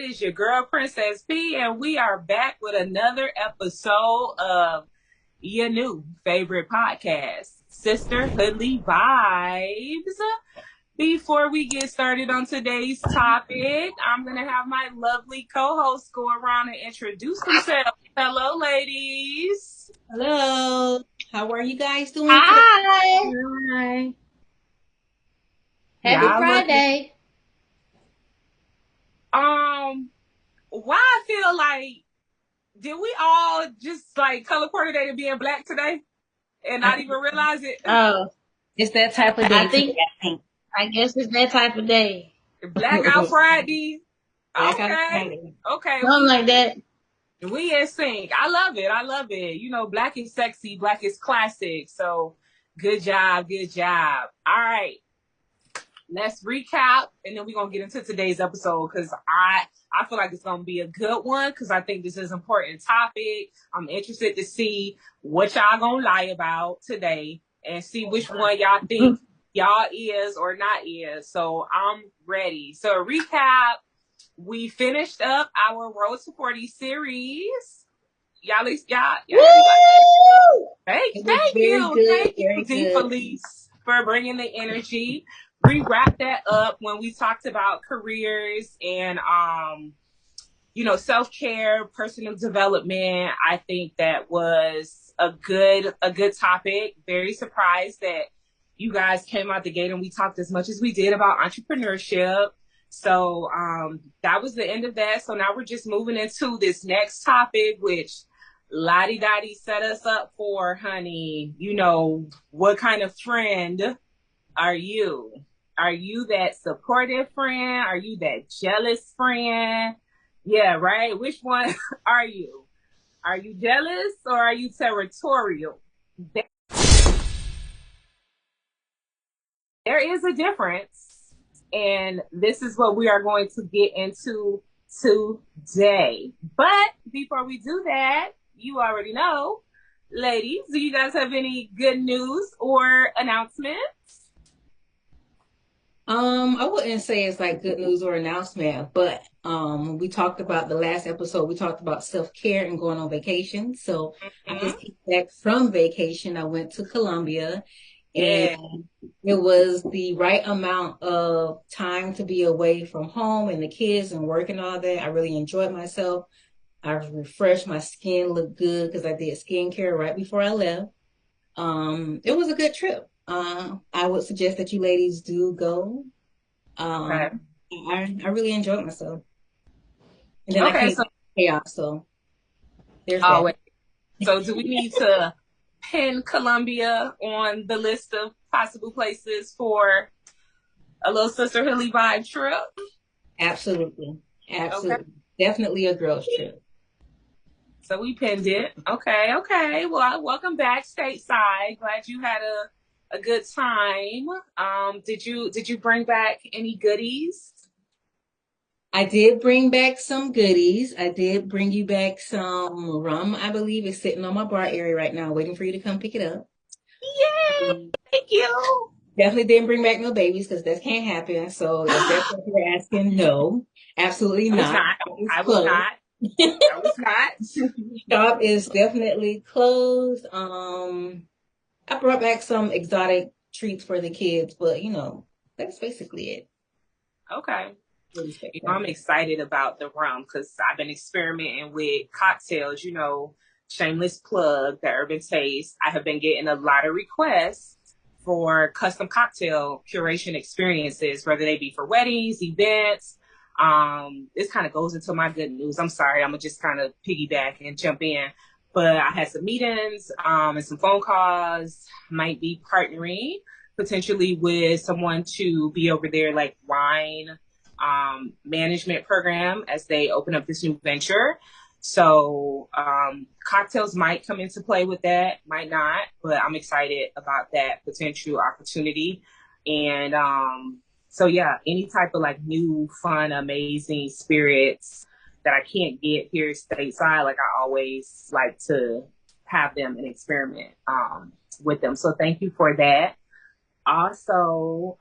is your girl, Princess P, and we are back with another episode of your new favorite podcast, Sisterhoodly Vibes. Before we get started on today's topic, I'm going to have my lovely co-hosts go around and introduce themselves. Hello, ladies. Hello. How are you guys doing today? Hi. Hi. Happy Y'all looking. Friday. Why I feel like, did we all just like color coordinated being black today and not even realize it? Oh, It's that type of I day today, think, I think. I guess it's that type of day. Blackout Friday. Blackout Okay. Friday. Okay. Something like that. We in sync. I love it. I love it. You know, black is sexy, black is classic. So good job. Good job. All right. Let's recap and then we're gonna get into today's episode because I feel like it's gonna be a good one because I think this is an important topic. I'm interested to see what y'all gonna lie about today and see which one y'all think y'all is or not is. So I'm ready. So recap, we finished up our Road to 40 series. Y'all, Woo! Thank It was very you. good, Thank you, very D. good. Felice, for bringing the energy. We wrapped that up when we talked about careers and, self-care, personal development. I think that was a good topic. Very surprised that you guys came out the gate and we talked as much as we did about entrepreneurship. So that was the end of that. So now we're just moving into this next topic, which Lottie Dottie set us up for, honey. You know, what kind of friend are you? Are you that supportive friend? Are you that jealous friend? Yeah, right. Which one are you? Are you jealous or are you territorial? There is a difference. And this is what we are going to get into today. But before we do that, you already know, ladies, do you guys have any good news or announcements? I wouldn't say it's like good news or announcement, but we talked about the last episode, we talked about self-care and going on vacation. So I Mm-hmm. just came back from vacation. I went to Colombia and Yeah. it was the right amount of time to be away from home and the kids and work and all that. I really enjoyed myself. I was refreshed. My skin looked good because I did skincare right before I left. It was a good trip. I would suggest that you ladies do go. Okay. I really enjoyed myself. And then I Okay. came So, back to chaos, so there's oh, that. wait. So do we need to pin Colombia on the list of possible places for a little sisterhoodly vibe trip? Absolutely. Okay. Absolutely. Definitely a girls trip. So we pinned it. Okay. Okay. Well, welcome back stateside. Glad you had a good time. Did you bring back any goodies? I did bring back some goodies. I did bring you back some rum, I believe. It's sitting on my bar area right now, waiting for you to come pick it up. Yay! Thank you. Definitely didn't bring back no babies because that can't happen. So if that's what you're asking, no, absolutely I was not. not. It's I was closed. not. I was not. Shop is definitely closed. I brought back some exotic treats for the kids, but that's basically it. Okay. Really I'm spectacular. excited about the rum because I've been experimenting with cocktails, shameless plug, the Urban Taste. I have been getting a lot of requests for custom cocktail curation experiences, whether they be for weddings, events. This kind of goes into my good news. I'm sorry, I'm gonna just kind of piggyback and jump in. But I had some meetings, and some phone calls, might be partnering potentially with someone to be over there like wine management program as they open up this new venture. So cocktails might come into play with that, might not, but I'm excited about that potential opportunity. And so yeah, any type of like new, fun, amazing spirits that I can't get here stateside, like I always like to have them and experiment with them. So thank you for that. Also,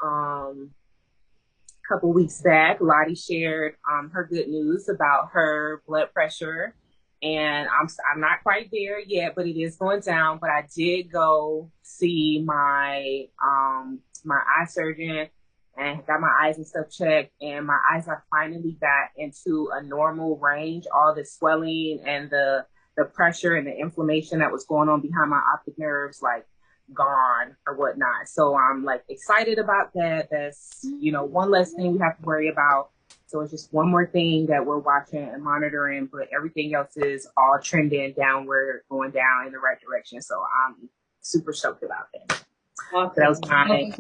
couple weeks back, Lottie shared her good news about her blood pressure, and I'm not quite there yet, but it is going down. But I did go see my eye surgeon and got my eyes and stuff checked, and my eyes are finally back into a normal range. All the swelling and the pressure and the inflammation that was going on behind my optic nerves, like, gone or whatnot. So I'm like excited about that. That's, one less thing we have to worry about. So it's just one more thing that we're watching and monitoring, but everything else is all trending downward, going down in the right direction. So I'm super stoked about that. Awesome. That was my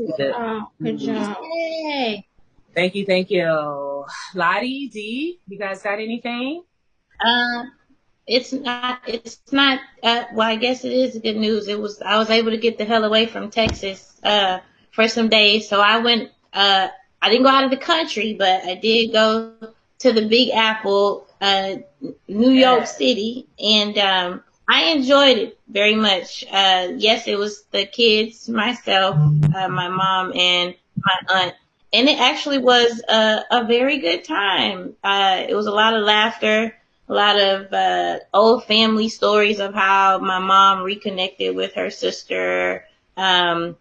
Good job. Hey. Thank you. Lottie, D, you guys got anything? It's not, well, I guess it is good news. I was able to get the hell away from Texas, for some days. So I went, I didn't go out of the country, but I did go to the Big Apple, New York City, and, I enjoyed it very much. Yes, it was the kids, myself, my mom, and my aunt. And it actually was a very good time. It was a lot of laughter, a lot of old family stories of how my mom reconnected with her sister. And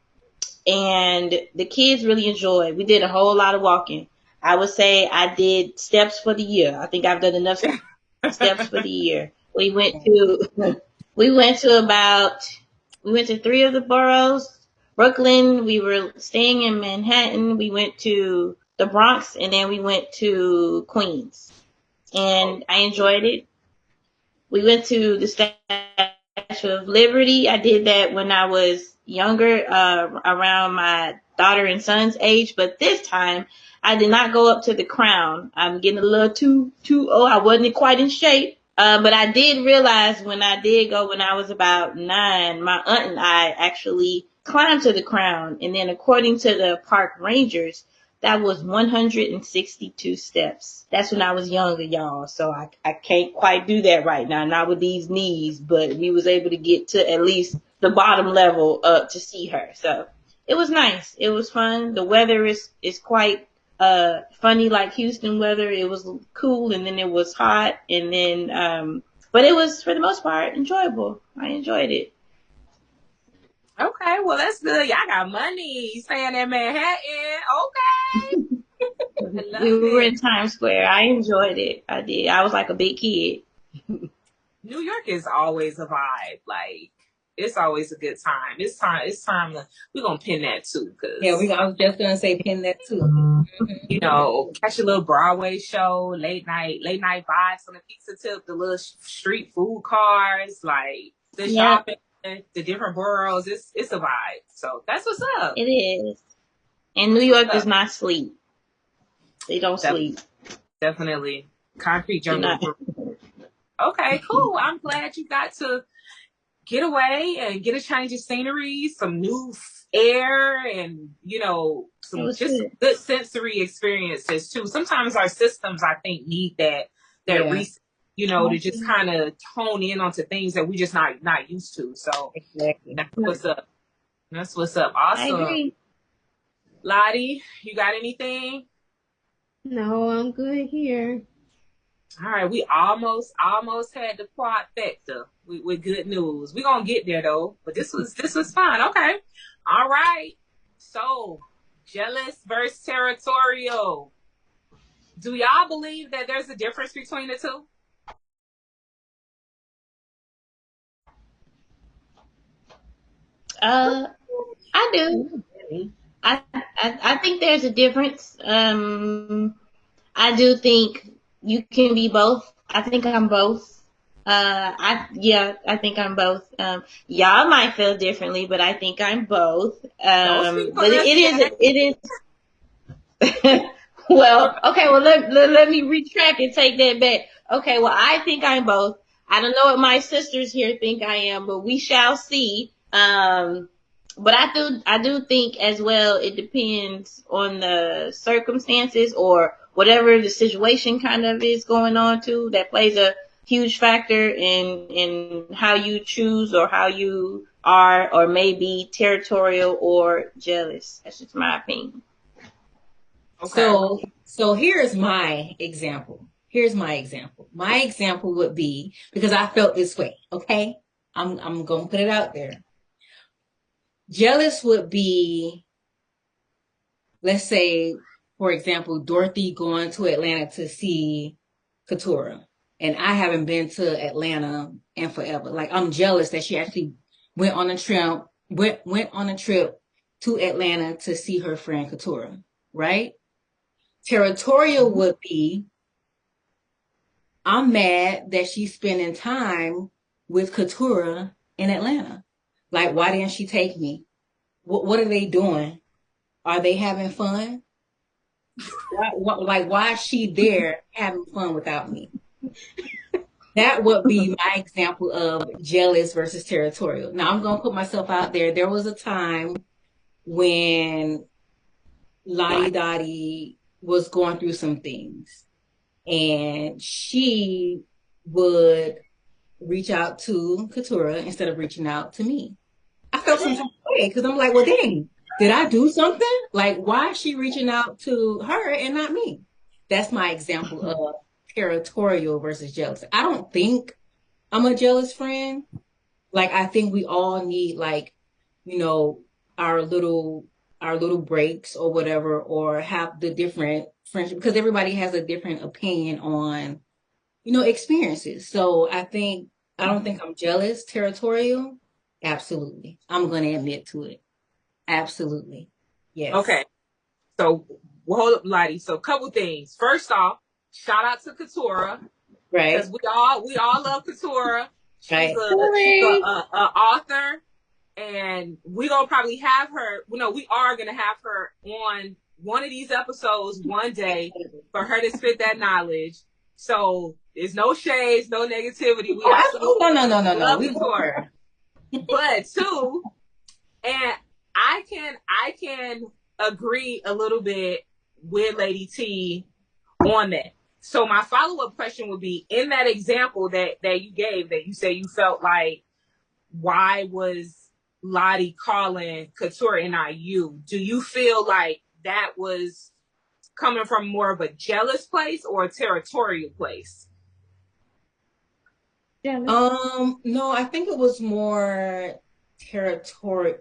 the kids really enjoyed. We did a whole lot of walking. I would say I did steps for the year. I think I've done enough steps for the year. We went to we went to three of the boroughs. Brooklyn, we were staying in Manhattan. We went to the Bronx, and then we went to Queens. And I enjoyed it. We went to the Statue of Liberty. I did that when I was younger, around my daughter and son's age, but this time I did not go up to the Crown. I'm getting a little too old. I wasn't quite in shape. But I did realize when I did go when I was about 9, my aunt and I actually climbed to the Crown. And then according to the park rangers, that was 162 steps. That's when I was younger, y'all. So I can't quite do that right now, not with these knees, but we was able to get to at least the bottom level to see her. So it was nice. It was fun. The weather is quite funny, like Houston weather. It was cool, and then it was hot, and then but it was, for the most part, enjoyable. I enjoyed it. Okay, well, that's good. Y'all got money staying in Manhattan. Okay. I love We were it. in Times Square. I enjoyed it. I did. I was like a big kid. New York is always a vibe. Like, it's always a good time. It's time to, we're gonna pin that too, because Yeah, I was just gonna say pin that too. catch a little Broadway show, late night vibes on the pizza tip, the little street food cars, like the Yep. shopping, the different boroughs. It's a vibe. So that's what's up. It is. And New York does not sleep. They don't sleep. Definitely. Concrete Do not. jungle. Okay, cool. I'm glad you got to get away and get a change of scenery, some new air, and some just good sensory experiences too. Sometimes our systems, I think, need that reset, to just kind of tone in onto things that we just not used to. So Exactly. that's what's up. That's what's up. Awesome. I agree. Lottie, you got anything? No, I'm good here. All right, we almost had the quadfecta with good news. We're gonna get there though, but this was fun. Okay. All right. So, jealous versus territorial. Do y'all believe that there's a difference between the two? I do. I think there's a difference. I do think you can be both. I think I'm both. I think I'm both. Y'all might feel differently, but I think I'm both. But it is. Well, okay. Well, let me retract and take that back. Okay. Well, I think I'm both. I don't know what my sisters here think I am, but we shall see. But I do think as well, it depends on the circumstances or whatever the situation kind of is going on too. That plays a huge factor in how you choose or how you are or may be territorial or jealous. That's just my opinion. Okay. So here's my example. Here's my example. My example would be, because I felt this way, okay? I'm gonna put it out there. Jealous would be, let's say, for example, Dorothy going to Atlanta to see Katura. And I haven't been to Atlanta in forever. Like, I'm jealous that she actually went on a trip, went on a trip to Atlanta to see her friend Katura, right? Territorial Mhm. would be, I'm mad that she's spending time with Katura in Atlanta. Like, why didn't she take me? What are they doing? Are they having fun? Why is she there having fun without me? That would be my example of jealous versus territorial. Now I'm gonna put myself out there. There was a time when Lottie Dottie was going through some things, and she would reach out to Katura instead of reaching out to me. I felt some type of way because I'm like, well, dang, did I do something? Like, why is she reaching out to her and not me? That's my example of territorial versus jealous. I don't think I'm a jealous friend. Like, I think we all need, like, you know, our little our little breaks or whatever, or have the different friendship, because everybody has a different opinion on, experiences. So I don't think I'm jealous. Territorial, absolutely. I'm gonna admit to it. Absolutely. Yes. Okay. So, well, hold up, Lottie. So, a couple things. First off, shout out to Katura because Right. we all love Katura. She's Right. Sorry. a author, and we're gonna probably have her. We are gonna have her on one of these episodes one day for her to spit that knowledge. So there's no shades, no negativity. We Oh, absolutely no, no, no, no, no. love We love Katura, her. but two, and I can agree a little bit with Lady T on that. So my follow up question would be, in that example that you gave, that you say you felt like, why was Lottie calling Couture and not you? Do you feel like that was coming from more of a jealous place or a territorial place? Jealous. No, I think it was more territorial.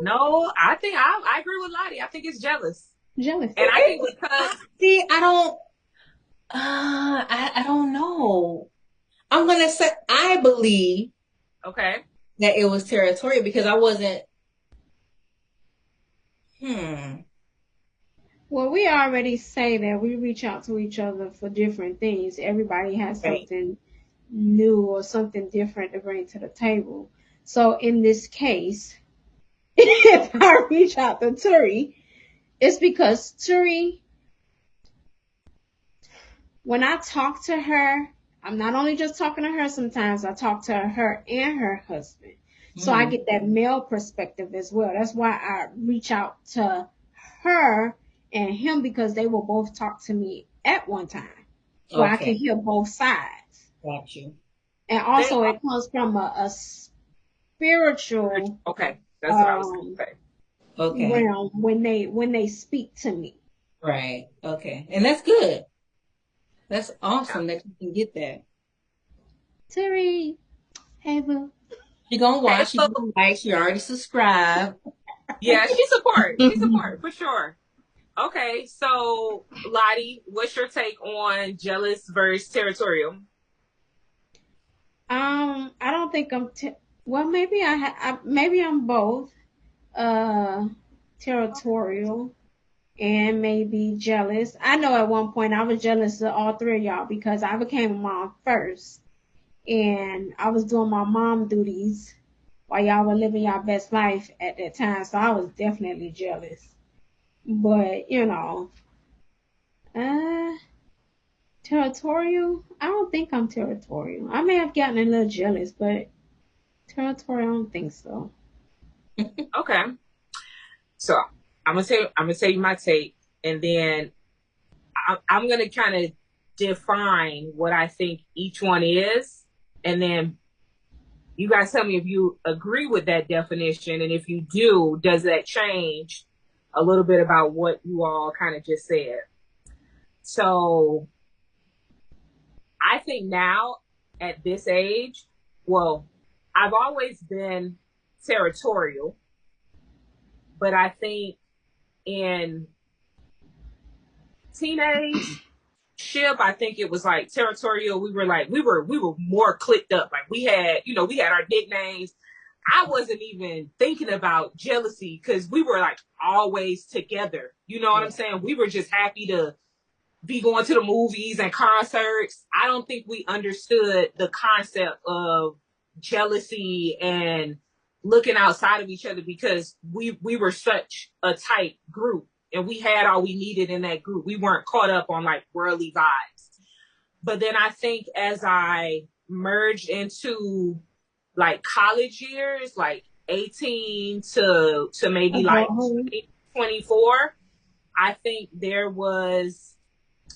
No, I think I agree with Lottie. I think it's jealous. Jealous. And I think because See, I don't. I don't know. I'm gonna say I believe okay. that it was territorial because I wasn't. Hmm. Well, we already say that we reach out to each other for different things. Everybody has Right. something new or something different to bring to the table. So in this case, if I reach out to Turi, it's because Turi, when I talk to her, I'm not only just talking to her sometimes, I talk to her and her husband. So I Hmm. get that male perspective as well. That's why I reach out to her and him, because they will both talk to me at one time. So I can Okay. hear both sides. Got you. And They also it comes from a spiritual okay. That's what I was um, gonna say. Okay. realm when they speak to me. Right. Okay. And that's good. That's Yeah. awesome that you can get that. Terry, hey boo. She gonna Okay, watch. She so gonna like. She already subscribed. yeah, she support for sure. Okay, so Lottie, what's your take on jealous versus territorial? I don't think well, maybe maybe I'm both uh territorial and maybe jealous. I know at one point I was jealous of all three of y'all because I became a mom first, and I was doing my mom duties while y'all were living your best life at that time. So I was definitely jealous. But uh, territorial. I don't think I'm territorial. I may have gotten a little jealous, but territorial, I don't think so. Okay, so I'm gonna tell you my take, and then I'm gonna kind of define what I think each one is, and then you guys tell me if you agree with that definition, and if you do, does that change a little bit about what you all kind of just said. So I think now at this age, well, I've always been territorial, but I think in teenage ship, I think it was like territorial. We were more clicked up. Like we had our nicknames. I wasn't even thinking about jealousy because we were like always together. You know what I'm saying? We were just happy to be going to the movies and concerts. I don't think we understood the concept of jealousy and looking outside of each other because we were such a tight group and we had all we needed in that group. We weren't caught up on like worldly vibes. But then I think as I merged into like college years, like 18 to maybe like 24, I think there was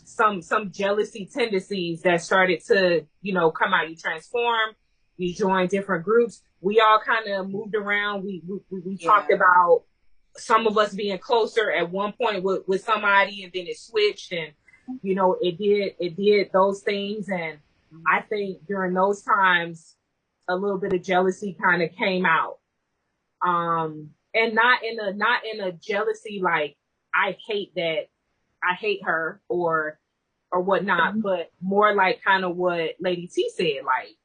some jealousy tendencies that started to, come out. You transform, you join different groups. We all kind of moved around. We talked about some of us being closer at one point with somebody, and then it switched, and it did those things. And I think during those times, a little bit of jealousy kind of came out, and not in a jealousy like I hate her or whatnot, but more like kind of what Lady T said, like,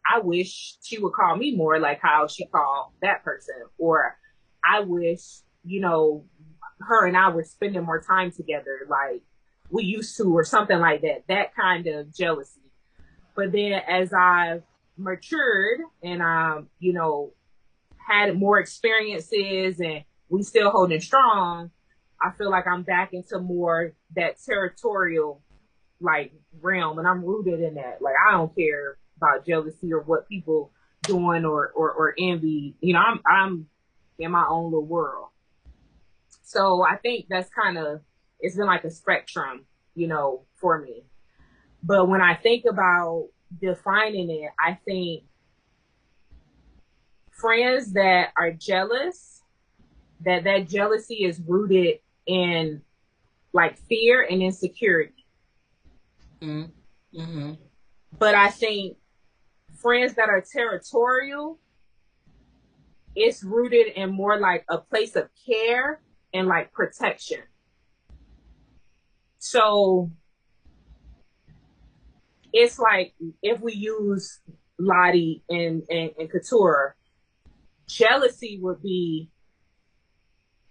I wish she would call me more like how she called that person, or I wish, her and I were spending more time together like we used to, or something like that, that kind of jealousy. But then as I've matured and had more experiences and we still holding strong, I feel like I'm back into more that territorial like realm, and I'm rooted in that. Like I don't care about jealousy or what people doing or envy. I'm in my own little world. So I think that's kind of, it's been like a spectrum, for me. But when I think about defining it, I think friends that are jealous, that jealousy is rooted in like fear and insecurity. Mm-hmm. But I think friends that are territorial, it's rooted in more like a place of care and like protection. So it's like if we use Lottie and Couture, jealousy would be,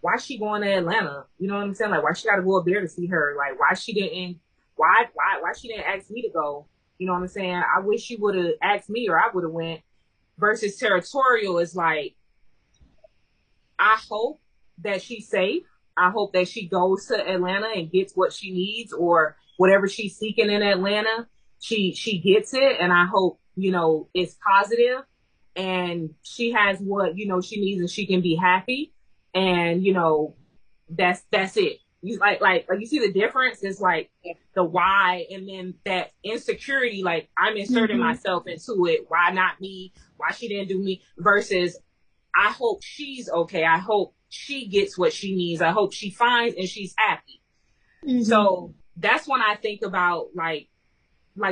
why she going to Atlanta? You know what I'm saying? Like, why she got to go up there to see her? Like, why she didn't ask me to go? You know what I'm saying? I wish she would have asked me, or I would have went. Versus territorial is like, I hope that she's safe. I hope that she goes to Atlanta and gets what she needs, or whatever she's seeking in Atlanta, she gets it. And I hope, it's positive and she has what, she needs, and she can be happy. And, that's it. You like you see the difference is like the why, and then that insecurity, like I'm inserting myself into it. Why not me? Why she didn't do me? Versus I hope she's okay. I hope she gets what she needs. I hope she finds and she's happy. So that's when I think about like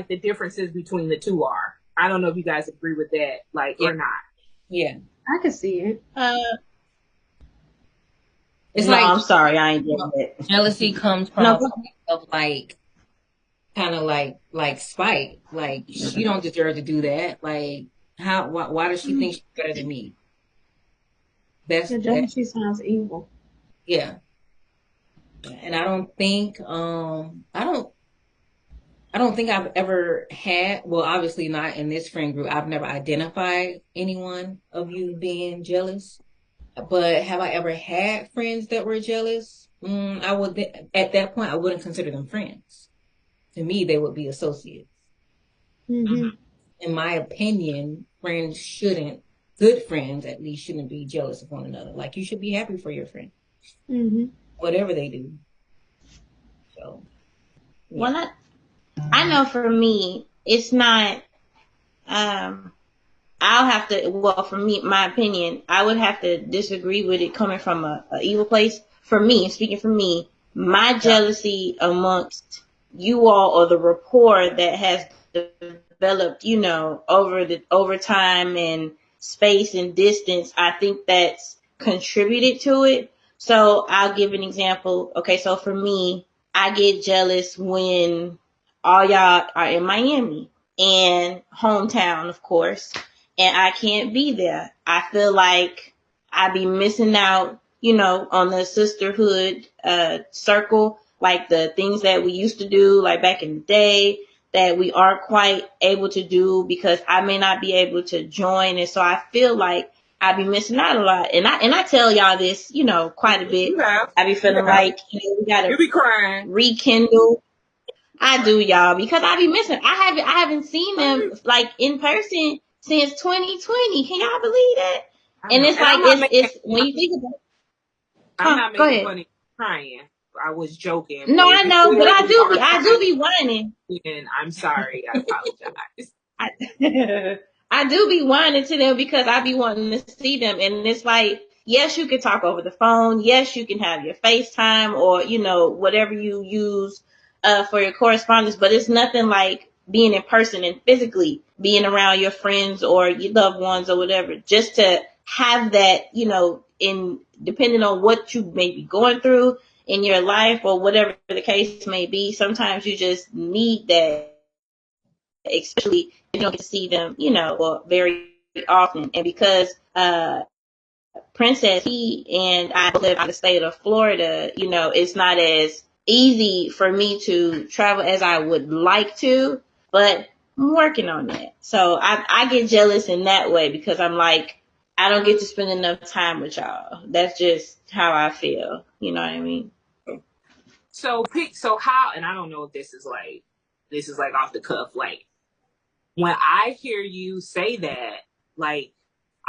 the differences between the two are. I don't know if you guys agree with that, or not. Yeah, I can see it. It's no, like, I'm sorry, I ain't getting it. Jealousy comes from a place of like, kind of like spite. Like she don't deserve to do that. Like why does she think she's better than me? The jealousy sounds evil. Yeah. And I don't think I don't think I've ever had, well, obviously not in this friend group. I've never identified anyone of you being jealous. But have I ever had friends that were jealous? I would, at that point, I wouldn't consider them friends. To me, they would be associates. In my opinion, good friends at least shouldn't be jealous of one another. Like you should be happy for your friend. Whatever they do. So. Yeah. Well, I know for me, it's not, for me, my opinion, I would have to disagree with it coming from a evil place. for me, speaking for me, my jealousy amongst you all, or the rapport that has developed, over time and space and distance, I think that's contributed to it. So I'll give an example. Okay, so for me, I get jealous when all y'all are in Miami and hometown, of course, and I can't be there. I feel like I be missing out, on the sisterhood circle, like the things that we used to do, like back in the day, that we aren't quite able to do because I may not be able to join. And so I feel like I be missing out a lot. And I tell y'all this, quite a bit. I be feeling like, we gotta You be crying. rekindle. I do, y'all, because I be missing. I haven't seen them like in person since 2020. Can y'all believe that? And it's like it's when you think about it. I'm not Go making ahead. fun of crying. I was joking. No, But I if you know, but I are do be whining. crying, I'm sorry. I apologize. I do be whining to them because I be wanting to see them. And it's like, yes, you can talk over the phone. Yes, you can have your FaceTime or, whatever you use for your correspondence. But it's nothing like being in person and physically being around your friends or your loved ones or whatever. Just to have that, in depending on what you may be going through in your life or whatever the case may be. Sometimes you just need that, especially if you don't get to see them, or very often. And because Princess, he and I live in the state of Florida, it's not as easy for me to travel as I would like to, but I'm working on that. So I get jealous in that way because I'm like, I don't get to spend enough time with y'all. That's just how I feel. You know what I mean? So how, and I don't know if this is like off the cuff, like when I hear you say that, like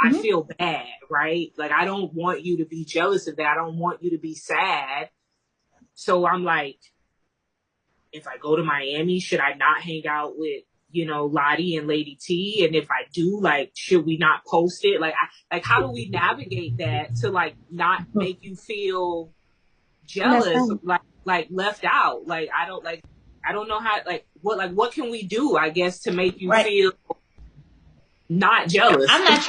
I feel bad, right? Like I don't want you to be jealous of that. I don't want you to be sad. So I'm like, if I go to Miami, should I not hang out with, Lottie and Lady T? And if I do, like, should we not post it? Like how do we navigate that to like not make you feel jealous, like left out? Like I don't know how, what can we do, I guess, to make you feel not jealous? I'm not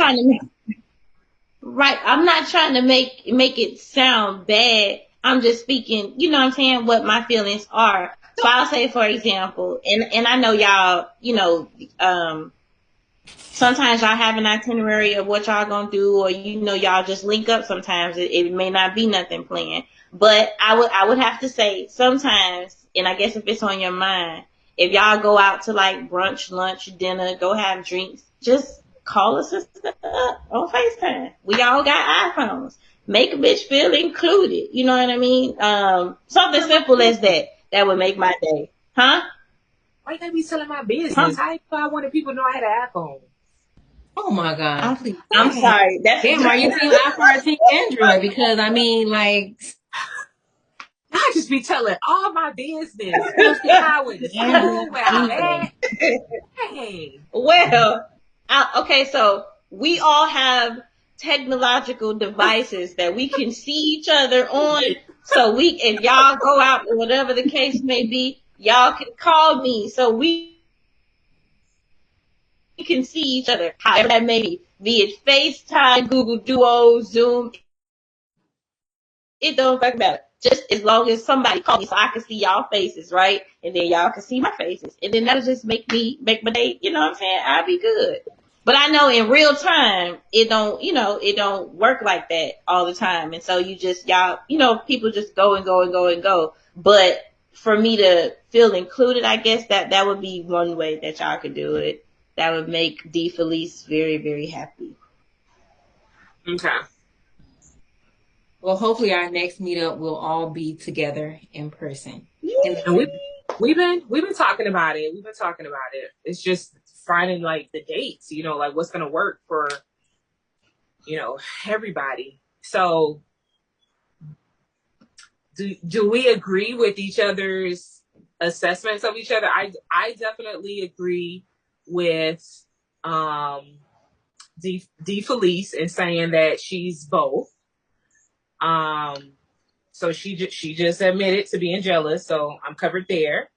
trying to make it sound bad. I'm just speaking, what I'm saying, what my feelings are. So I'll say, for example, and I know y'all, sometimes y'all have an itinerary of what y'all gonna do, or y'all just link up. Sometimes it may not be nothing planned, but I would have to say sometimes, and I guess if it's on your mind, if y'all go out to like brunch, lunch, dinner, go have drinks, just call a sister up on FaceTime. We all got iPhones. Make a bitch feel included. You know what I mean? Something simple as that. That would make my day. Huh? Why you gotta be selling my business? How I wanted people to know I had an iPhone? Oh my God, please. I'm sorry. Damn, are you team iPhone or team Android? Because I mean, like, I just be telling all my business. How I went to school, where I'm at. Hey. Well, okay, so we all have technological devices that we can see each other on. So if y'all go out or whatever the case may be, y'all can call me so we can see each other, however that may be it FaceTime, Google Duo, Zoom. It don't fucking matter. Just as long as somebody call me so I can see y'all faces, right? And then y'all can see my faces. And then that'll just make my day, you know what I'm saying? I'll be good. But I know in real time, it don't work like that all the time. And so y'all, people just go and go and go and go. But for me to feel included, I guess that would be one way that y'all could do it. That would make D Felice very, very happy. Okay. well, hopefully our next meetup will all be together in person. And we've been talking about it. We've been talking about it. It's just finding like the dates, like what's gonna work for, everybody. So do we agree with each other's assessments of each other? I definitely agree with D Felice in saying that she's both. So she just admitted to being jealous. So I'm covered there.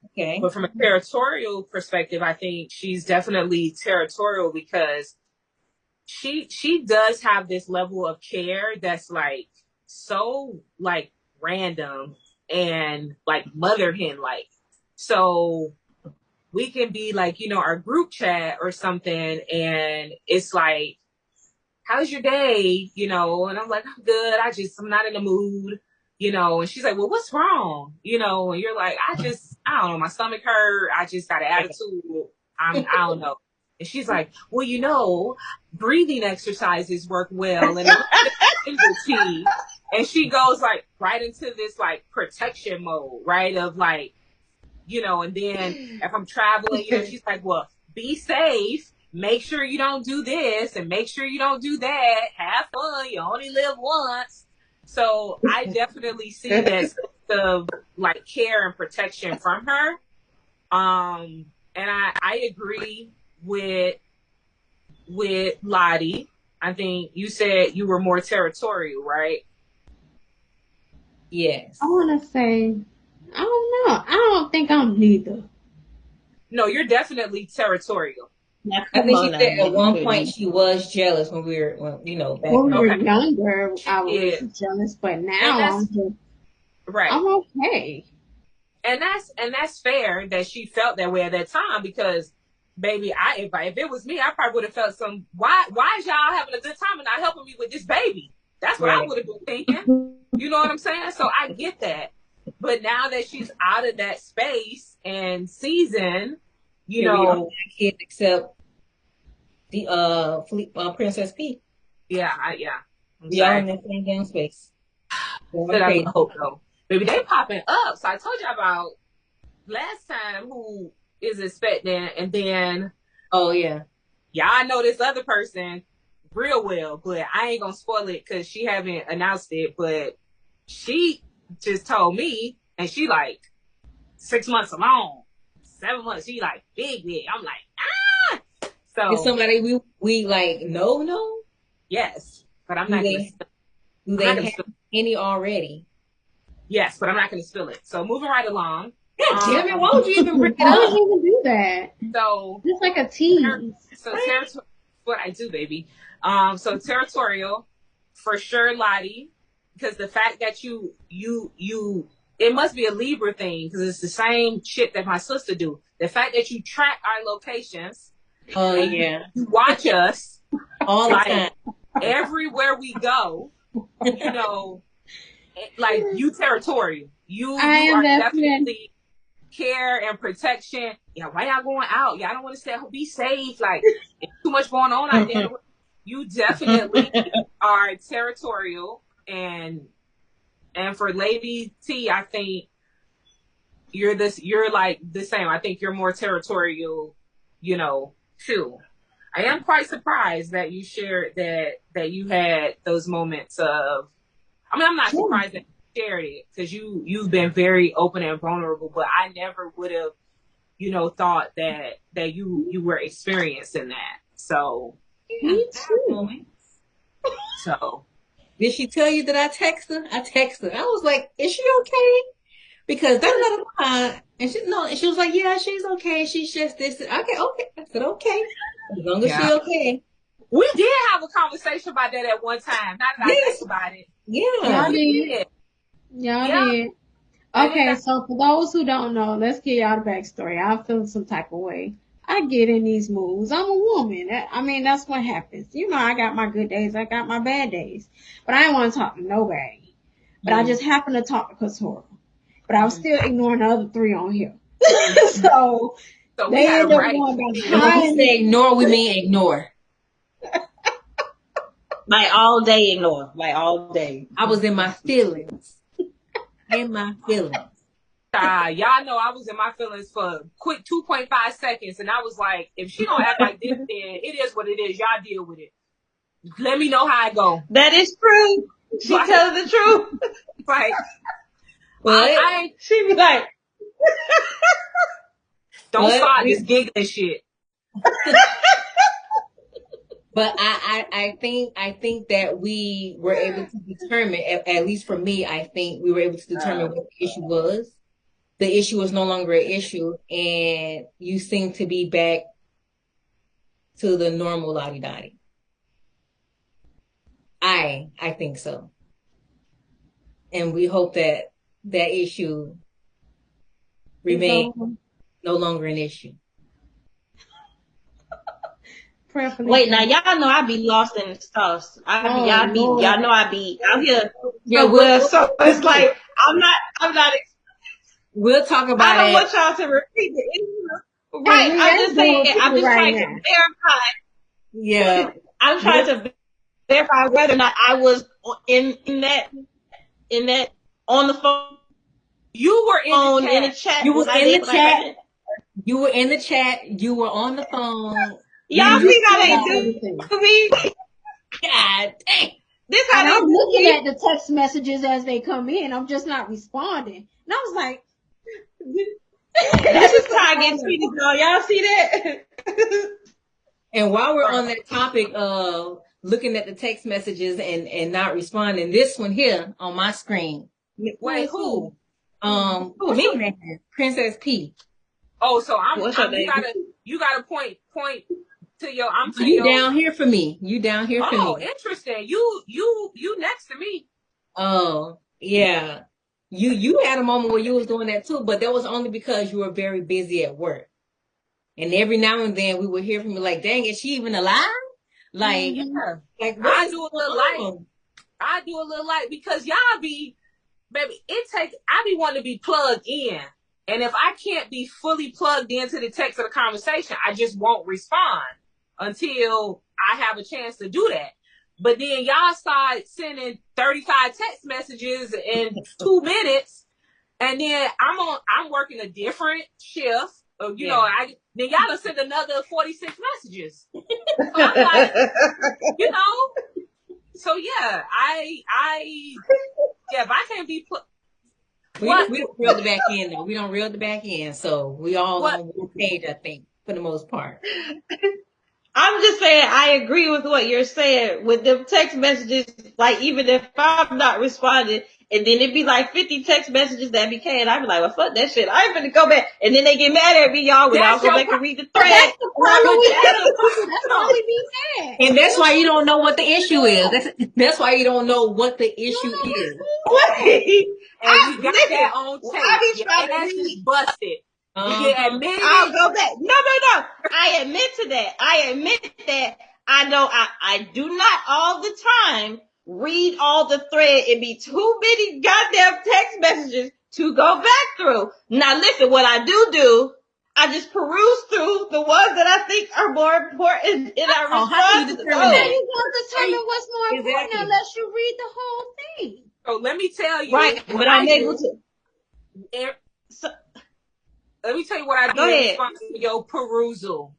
Okay. But from a territorial perspective, I think she's definitely territorial because she does have this level of care that's like so like random and like mother hen like. So we can be like, our group chat or something, and it's like, how's your day? And I'm like, I'm good. I'm not in the mood, and she's like, well, what's wrong? And you're like, I don't know, my stomach hurt. I just got an attitude. I don't know. And she's like, well, breathing exercises work well. And and she goes like right into this like protection mode, right? Of like, and then if I'm traveling, she's like, well, be safe. Make sure you don't do this and make sure you don't do that. Have fun. You only live once. So I definitely see that sense of like care and protection from her. And I agree with Lottie. I think you said you were more territorial, right? Yes. I want to say, I don't know. I don't think I'm neither. No, you're definitely territorial. I think she said at one point she was jealous when we were, back when we were younger. I was jealous, but now I'm okay. And that's fair that she felt that way at that time because, baby, if it was me, I probably would have felt some. Why is y'all having a good time and not helping me with this baby? That's what I would have been thinking. You know what I'm saying? So I get that. But now that she's out of that space and season, we all have kids except the Princess P. Yeah. We all in that same damn space. I hope though. Baby, they popping up. So I told you about last time who is expecting, and then y'all know this other person real well, but I ain't gonna spoil it because she haven't announced it. But she just told me, and she like 6 months along, 7 months. She like big. I'm like, ah. So is somebody we like no? Yes, but I'm not gonna. Do they have any already? Yes, but I'm not going to spill it. So moving right along. God damn it! Why would you even bring it up? Why would you even do that? So it's like a tease. So territorial, what I do, baby. So territorial, for sure, Lottie, because the fact that you, it must be a Libra thing because it's the same shit that my sister do. The fact that you track our locations. Oh yeah. You watch us all the time. Everywhere we go, like you territorial. You are definitely care and protection. Yeah, why y'all going out? Y'all don't want to stay home. Be safe. Like, it's too much going on out there. You definitely are territorial. And for Lady T, I think you're like the same. I think you're more territorial, too. I am quite surprised that you shared that you had those moments of, I'm not surprised that you shared it because you've been very open and vulnerable, but I never would have, thought that you were experiencing that. So, me too. So, did she tell you that I texted her? I texted her. I was like, is she okay? Because and she was like, yeah, she's okay. She's just this. Okay. I said, okay. As long as she's okay. We did have a conversation about that at one time. Now that I think about it. Yeah. Y'all did. Okay, so for those who don't know, let's get y'all the backstory. I feel some type of way. I get in these moods. I'm a woman. That's what happens. I got my good days. I got my bad days. But I didn't want to talk to nobody. But I just happened to talk to Katora. But I was still ignoring the other three on here. So they ended up going behind. When we say ignore, we mean ignore. Like all day ignore. Like all day. I was in my feelings. Y'all know I was in my feelings for quick 2.5 seconds, and I was like, if she don't act like this, then it is what it is. Y'all deal with it. Let me know how I go. That is true. She tells the truth. Like, she be like, don't start this giggling shit. But I think that we were able to determine, at least for me, I think we were able to determine what the issue was. The issue was no longer an issue, and you seem to be back to the normal lottie dottie. I think so. And we hope that that issue remains no longer an issue. Wait, now y'all know I be lost in the sauce. Y'all know I be out here. Yeah, so it's like I'm not. We'll talk about it. I don't want y'all to repeat the issue. Right, I'm just saying. I'm just trying to verify. Yeah, I'm trying to verify whether or not I was in that on the phone. You were in the chat. You was in the chat. You were in the chat. You were on the phone. Y'all see how they do to me? God dang. This how I'm looking at the text messages as they come in. I'm just not responding. And I was like, this is how I get treated, y'all. Y'all see that? And while we're on that topic of looking at the text messages and not responding, this one here on my screen. Wait, who? What's your name? Princess P. Oh, so you gotta point to your. You down here for me. You down here for me. Oh, interesting. You next to me. Oh, yeah. You had a moment where you was doing that too, but that was only because you were very busy at work. And every now and then we would hear from you like, dang, is she even alive? Like, like I do a little light because y'all be, baby, I be wanting to be plugged in. And if I can't be fully plugged into the text of the conversation, I just won't respond until I have a chance to do that. But then y'all start sending 35 text messages in 2 minutes, and then I'm working a different shift. Then y'all done send another 46 messages. So I'm like, so yeah, if I can't be we don't reel the back end though. We don't reel the back end, so we all on one page, I think, for the most part. I'm just saying I agree with what you're saying with them text messages. Like even if I'm not responding, and then it'd be like 50 text messages that became, and I'd be like, well, fuck that shit. I ain't finna go back. And then they get mad at me, y'all, when y'all go back and read the thread. That's the problem That's why we be mad. And that's why you don't know what the issue is. That's why you don't know what the issue is. And we got that on tape. Your ass is busted. You admit it. I'll go back. No. I admit to that. I admit that I know I do not all the time read all the thread. It be too many goddamn text messages to go back through. Now listen, what I do, I just peruse through the ones that I think are more important, and I respond to those. You won't determine what's more important unless you read the whole thing. So let me tell you, right? But I'm able to. Let me tell you what I do in response to your perusal.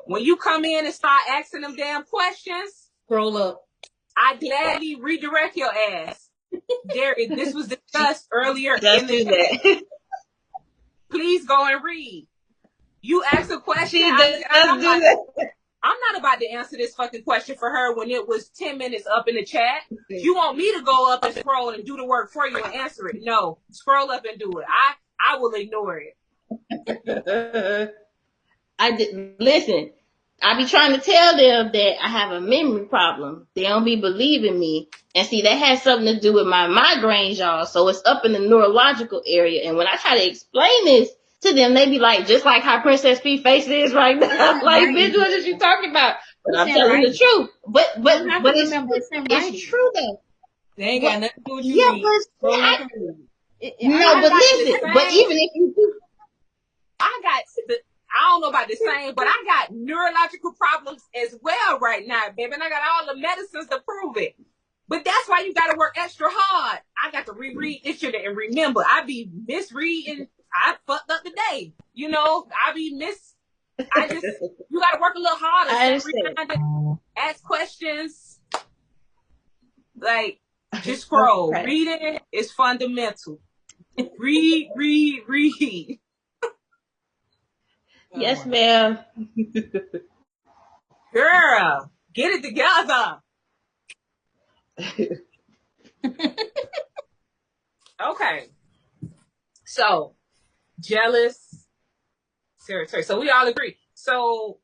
When you come in and start asking them damn questions, scroll up. I gladly redirect your ass. Jerry, this was discussed earlier in the chat. Please go and read. You ask a question. I'm not about to answer this fucking question for her when it was 10 minutes up in the chat. You want me to go up and scroll and do the work for you and answer it? No, scroll up and do it. I will ignore it. Listen. I be trying to tell them that I have a memory problem. They don't be believing me. And see, that has something to do with my migraines, y'all. So it's up in the neurological area. And when I try to explain this to them, they be like, just like how Princess P face is right now. Like, bitch, what is you talking about? But I'm telling the truth. But it's true though. They ain't got nothing to do with you. But listen, but even if you do, I don't know about the same, but I got neurological problems as well right now, baby. And I got all the medicines to prove it. But that's why you got to work extra hard. I got to reread this shit and remember. I be misreading. I fucked up today. You got to work a little harder. Ask questions. Like, just scroll. Reading is fundamental. Read. Yes, ma'am. Girl, Get it together. Okay. So, jealous, territory. So we all agree. So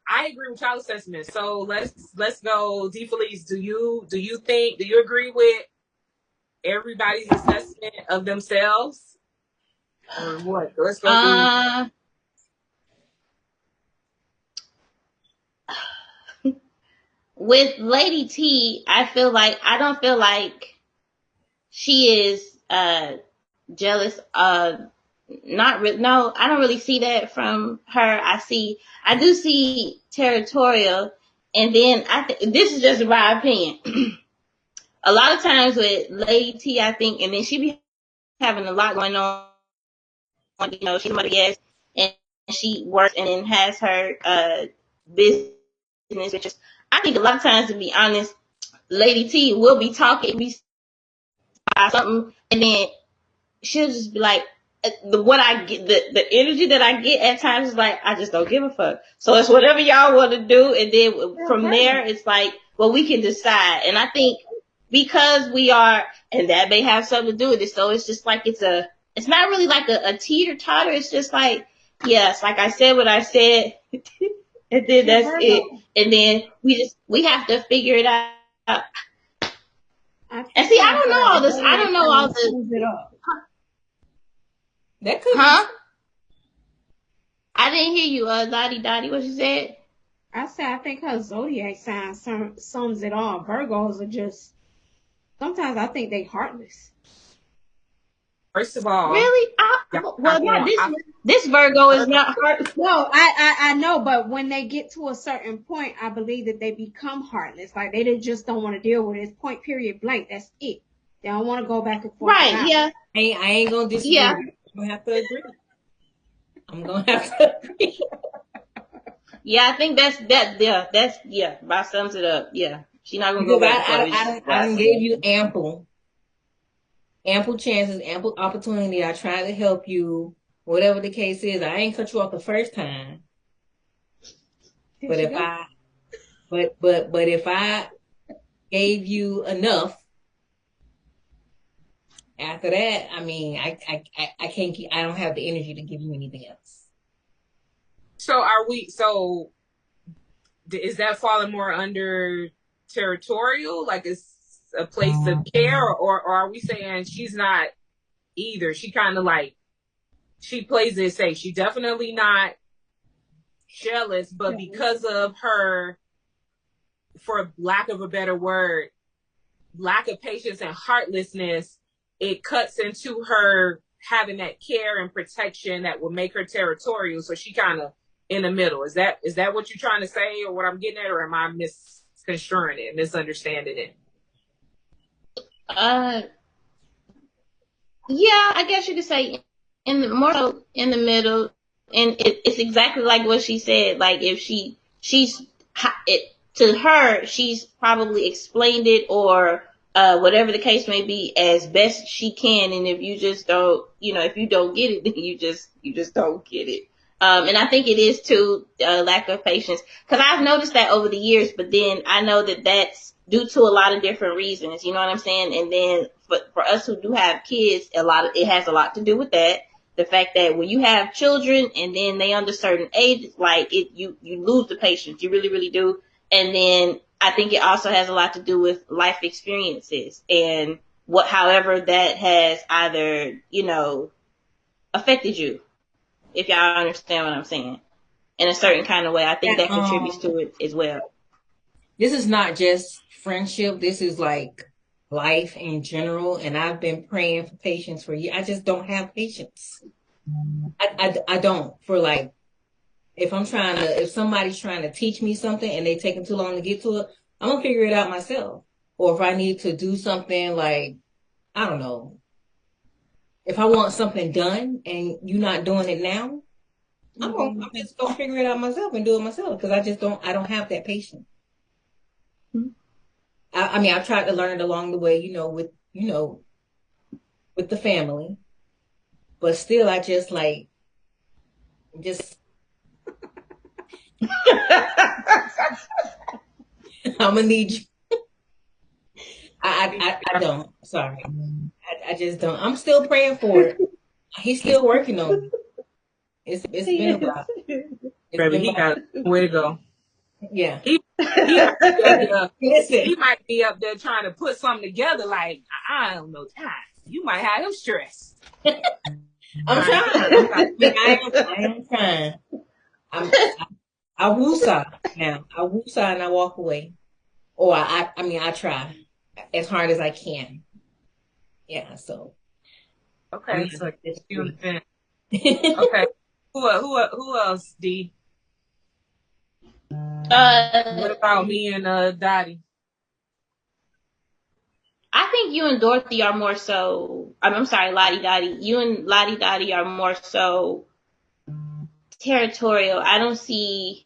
I agree with y'all's assessment. So let's go. D Felice, do you agree with everybody's assessment of themselves? Or what? Let's go through. With Lady T, I don't feel like she is jealous. No, I don't really see that from her. I do see Territorial, and then I think this is just my opinion. A lot of times with Lady T, I think, and then she be having a lot going on. You know, she's somebody else, and she works and then has her business, which is, I think a lot of times, to be honest, Lady T will be talking, be something, and then she'll just be like, what I get, the energy that I get at times is like, I just don't give a fuck. So it's whatever y'all want to do. And then from there, it's like, well, we can decide. And I think because we are, and that may have something to do with it. So it's just like, it's not really like a teeter totter. It's just like, yes, like I said what I said. And then that's it. And then we have to figure it out. And see, I don't know all this. I don't know all the. That could Huh? I didn't hear you, Dottie. What you said? I said I think her zodiac sign sums it all. Virgos are just, sometimes I think they heartless. First of all, really? This Virgo is not heartless. No, I know, but when they get to a certain point, I believe that they become heartless. Like they just don't want to deal with it. It's point period blank. That's it. They don't want to go back and forth. Right? Yeah. I ain't gonna disagree. Yeah. I'm gonna have to agree. I'm gonna have to agree. Yeah, I think that's that. Yeah, that's About sums it up. Yeah, she's not gonna go back. I gave you ample chances, ample opportunity. I tried to help you. Whatever the case is, I ain't cut you off the first time. But if I gave you enough, after that, I mean, I can't keep. I don't have the energy to give you anything else. So is that falling more under territorial? Like it's a place of care, or are we saying she's not either? She kind of like, she plays it safe. She definitely not jealous, but because of her, for lack of a better word, lack of patience and heartlessness, it cuts into her having that care and protection that will make her territorial. So she kind of in the middle. Is that what you're trying to say, or what I'm getting at, or am I misconstruing it, misunderstanding it? Yeah, I guess you could say more so in the middle, and it's exactly like what she said. Like if she's to her, she's probably explained it or whatever the case may be as best she can. And if you just don't, if you don't get it, then you just don't get it. And I think it is too lack of patience, because I've noticed that over the years. But then I know that that's due to a lot of different reasons. You know what I'm saying? And then for us who do have kids, it has a lot to do with that. The fact that when you have children and then they under certain age, like you lose the patience. You really, really do. And then I think it also has a lot to do with life experiences and however that has either, affected you. If y'all understand what I'm saying, in a certain kind of way, I think that contributes to it as well. This is not just friendship. This is like life in general. And I've been praying for patience for years. I just don't have patience. I don't. For like, if somebody's trying to teach me something and they taking too long to get to it, I'm gonna figure it out myself. Or if I need to do something like, I don't know, if I want something done and you're not doing it now, I'm just gonna figure it out myself and do it myself, because I don't have that patience. I mean, I've tried to learn it along the way, with the family, but still, I just I'm gonna need you. I don't. Sorry. I just don't. I'm still praying for it. He's still working on it. It's been a while. It's Baby, been he about, got where to go. yeah. He might be up there. Listen, He might be up there trying to put something together. Like I don't know. You might have him stressed. I'm trying. I am trying. I woosah now. I woosah and I walk away. Or I try as hard as I can. Yeah, so Okay, so you understand. Okay. Who else, D? What about me and Dottie? I think you and Dorothy are more so. I'm sorry, Lottie Dottie. You and Lottie Dottie are more so territorial. I don't see.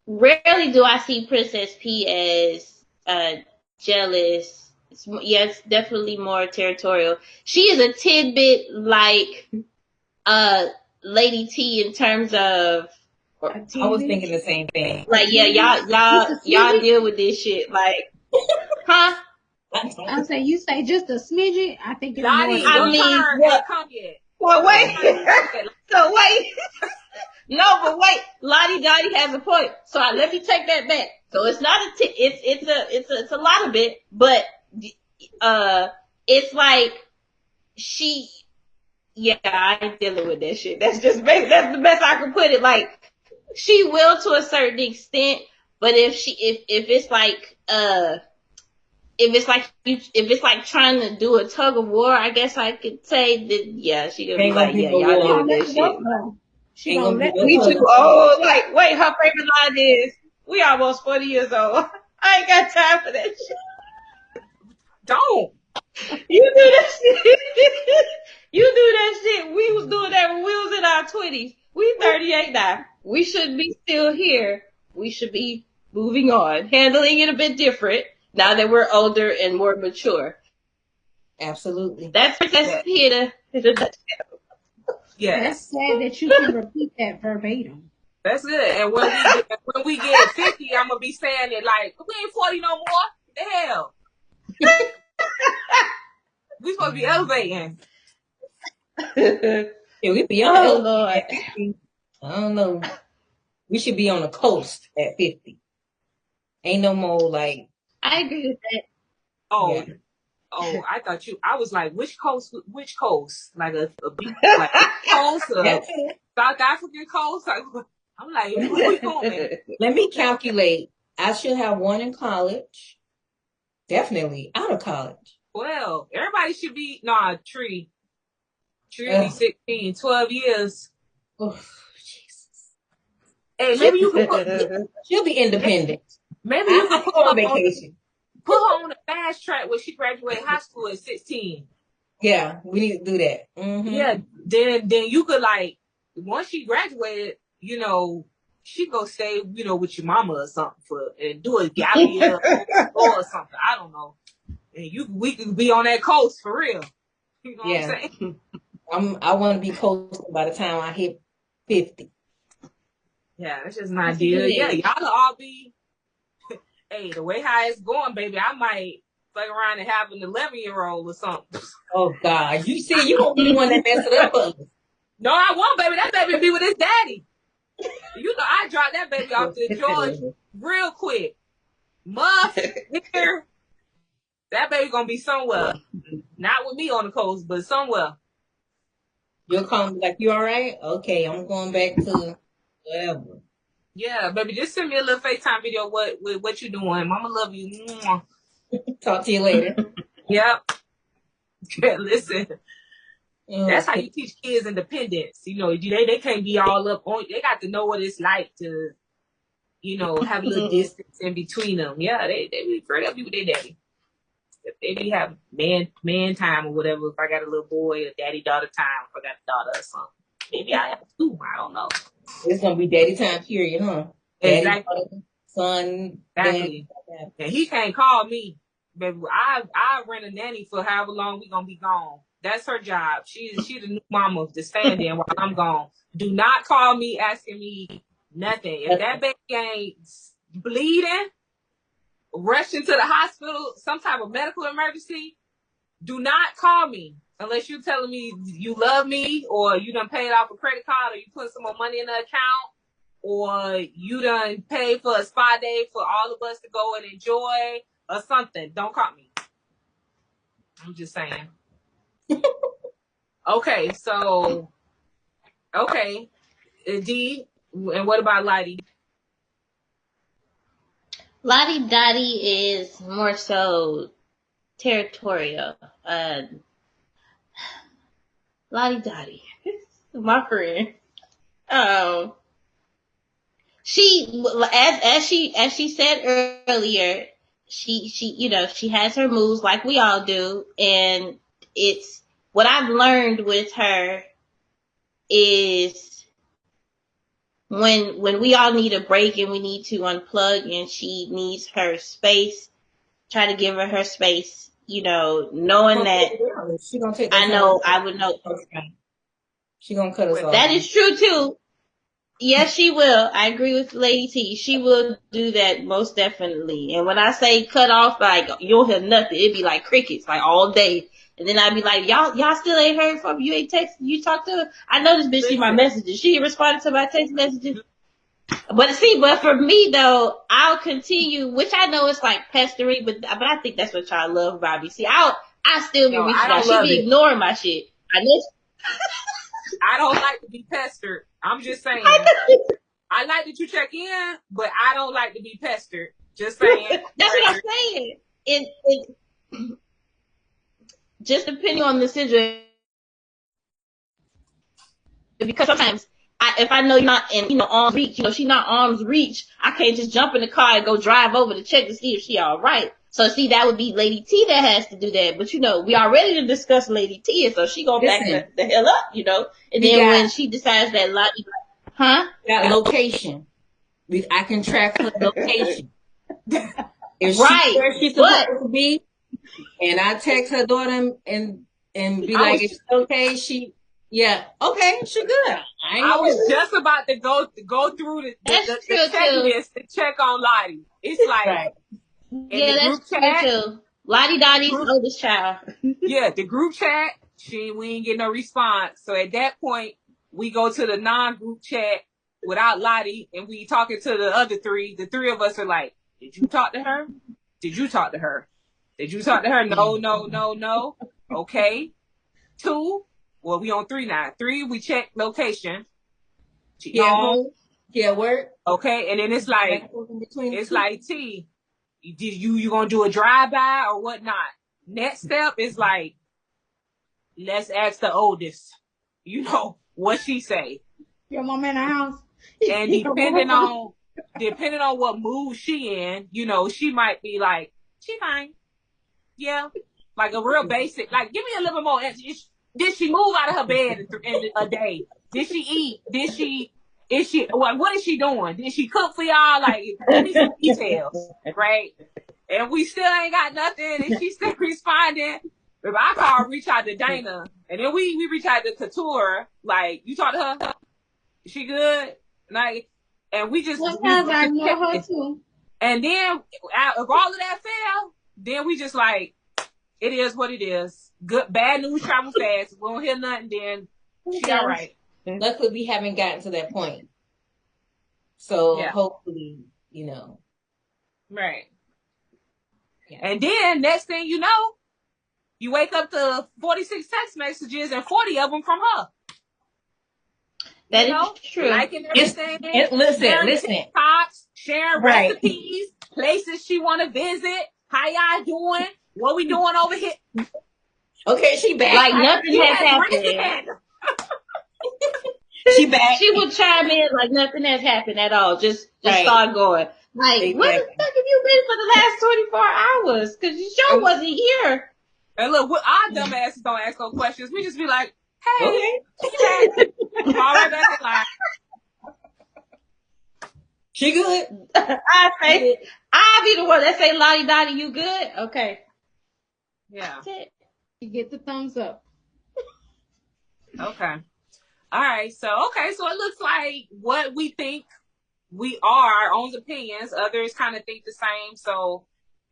Rarely do I see Princess P as jealous. It's definitely more territorial. She is a tidbit like Lady T in terms of. I was thinking the same thing. Like, yeah, y'all deal with this shit. Like, huh? I'm saying you say just a smidget. I think it's more Dottie, than your I that. mean, turn what? ain't come yet. Well, Your wait. turn ain't come yet. So wait. No, but wait. Lottie Dottie has a point. So let me take that back. So it's not it's a lot of it, but it's like she. Yeah, I ain't dealing with that shit. That's the best I can put it. Like she will to a certain extent, but if it's like if it's like trying to do a tug of war, I guess I could say that yeah, she gonna be Ain't gonna like, be yeah, no y'all She deal war. with gonna let that it shit. go though. She Ain't gonna gonna be let no We it too war. go. old. Like, wait, her favorite line is, "We almost 40 years old." I ain't got time for that shit. Don't. You do that shit. You do that shit. We was doing that when we was in our 20s. We 38 now. We shouldn't be still here. We should be moving on, handling it a bit different now that we're older and more mature. Absolutely. That's here to That's Yes. sad that you can repeat that verbatim. That's good. And when we get 50, I'm gonna be saying it like we ain't 40 no more. The hell. We supposed to be elevating. Yeah, we be on the Oh elevator Lord. at 50. I don't know. We should be on the coast at 50. Ain't no more like, I agree with that. Oh, yeah. I thought I was like, which coast? Like a beach, like coast, That's South African coast? I'm like, where we going? Let me calculate. I should have one in college. Definitely out of college. Well, everybody should be, Tree will be 16, 12 years. Oh, Jesus. Hey, maybe you could She'll be independent. maybe you could I go on vacation. put her on a fast track where she graduated high school at 16. Yeah, we need to do that. Mm-hmm. Yeah, then you could like once she graduated, she go stay, with your mama or something and do a gap year or something. I don't know. And we could be on that coast for real. You know what I'm Yeah. saying? I want to be coasting by the time I hit 50. Yeah, that's just an idea. Yeah, y'all will all be. Hey, the way how it's going, baby, I might fuck around and have an 11-year-old or something. Oh God, you see, you gonna be the one that mess it up for us. No, I won't, baby. That baby be with his daddy. I dropped that baby off to George real quick. Muff here. That baby gonna be somewhere. Not with me on the coast, but somewhere. You'll call me like, you all right? Okay, I'm going back to whatever. Yeah, baby, just send me a little FaceTime video what you doing. Mama love you. Mwah. Talk to you later. Yep. Listen. That's how Okay. you teach kids independence. They can't be all up on. They got to know what it's like to, have a little distance in between them. Yeah, they be straight up with their daddy. If they be have man time or whatever. If I got a little boy, or daddy daughter time. If I got a daughter or something, maybe I have two. I don't know. It's gonna be daddy time period, huh? Daddy, Exactly. daughter, son, Exactly. dad. And he can't call me, baby. I rent a nanny for however long we gonna be gone. That's her job. She's the new mama to stand in while I'm gone. Do not call me asking me nothing. If that baby ain't bleeding, rushing to the hospital, some type of medical emergency, do not call me unless you're telling me you love me, or you done paid off a credit card, or you put some more money in the account, or you done paid for a spa day for all of us to go and enjoy or something. Don't call me. I'm just saying. Okay, so, okay. D, and what about Lighty? Lottie Dottie is more so territorial. Lottie Dottie, my friend. She, as she said earlier, she she has her moves like we all do, and it's what I've learned with her is when we all need a break and we need to unplug and she needs her space, try to give her space, knowing that She gonna take I know I would know. She gonna cut us off. That is true too. Yes, she will. I agree with Lady T. She will do that most definitely. And when I say cut off, like you'll hear nothing. It'd be like crickets, like all day. And then I'd be like, y'all still ain't heard from you, ain't text, you talked to her. I know this bitch see my messages. She responded to my text messages. But for me though, I'll continue, which I know it's like pestering, but I think that's what y'all love about me. See, I still be reaching out. She be ignoring my shit. I know. I don't like to be pestered. I'm just saying. I like that you check in, but I don't like to be pestered. Just saying. That's what I'm saying. It just depending on the situation, because sometimes if I know you're not in arm's reach, she's not arm's reach, I can't just jump in the car and go drive over to check to see if she all right. So see, that would be Lady T that has to do that. But we are ready to discuss Lady T, so she gonna back the hell up, And then when she decides that Lottie, that location, I can track her location. If where she's supposed to be, and I text her daughter and be like, "It's okay." She good. I was just about to go through the checklist to check on Lottie. It's like that's true too. Lottie Dottie's oldest child. Yeah, the group chat, we ain't get no response. So at that point, we go to the non-group chat without Lottie, and we talking to the other three. The three of us are like, "Did you talk to her? Did you talk to her? Did you talk to her? No. Okay. 2, well, we on 3 now. 3, we check location. Work. Okay, and then it's like T, you gonna do a drive-by or whatnot? Next step is like, let's ask the oldest, what she say. Your mom in the house. And depending on what mood she in, she might be like, she fine. Yeah. Like a real basic, like, give me a little bit more. Did she move out of her bed in a day? Did she eat? What is she doing? Did she cook for y'all? Like, give me some details, right? And we still ain't got nothing, and she still responding. If I call, reach out to Dana, and then we reach out to Couture, like, you talk to her? Is she good? Like, and we just, sometimes I know her too. And then, if all of that fail, then we just like, it is what it is. Good, bad news travel fast. We won't hear nothing, then she all right. Luckily, we haven't gotten to that point. So hopefully, Right. Yeah. And then next thing you know, you wake up to 46 text messages and 40 of them from her. That is true. Liking everything. Listen. TikToks, sharing recipes, places she want to visit. How y'all doing? What we doing over here? Okay, she back. Like nothing has happened. She back. She will chime in like nothing has happened at all. Just start going. Like, where the fuck have you been for the last 24 hours? Because your show wasn't here. And look, our dumb asses don't ask no questions. We just be like, hey, she back. Fall right back in line. She good. I'll be the one that say, Lottie Dottie, you good? Okay. Yeah. That's it. You get the thumbs up. Okay. All right. So it looks like what we think we are our own opinions. Others kind of think the same. So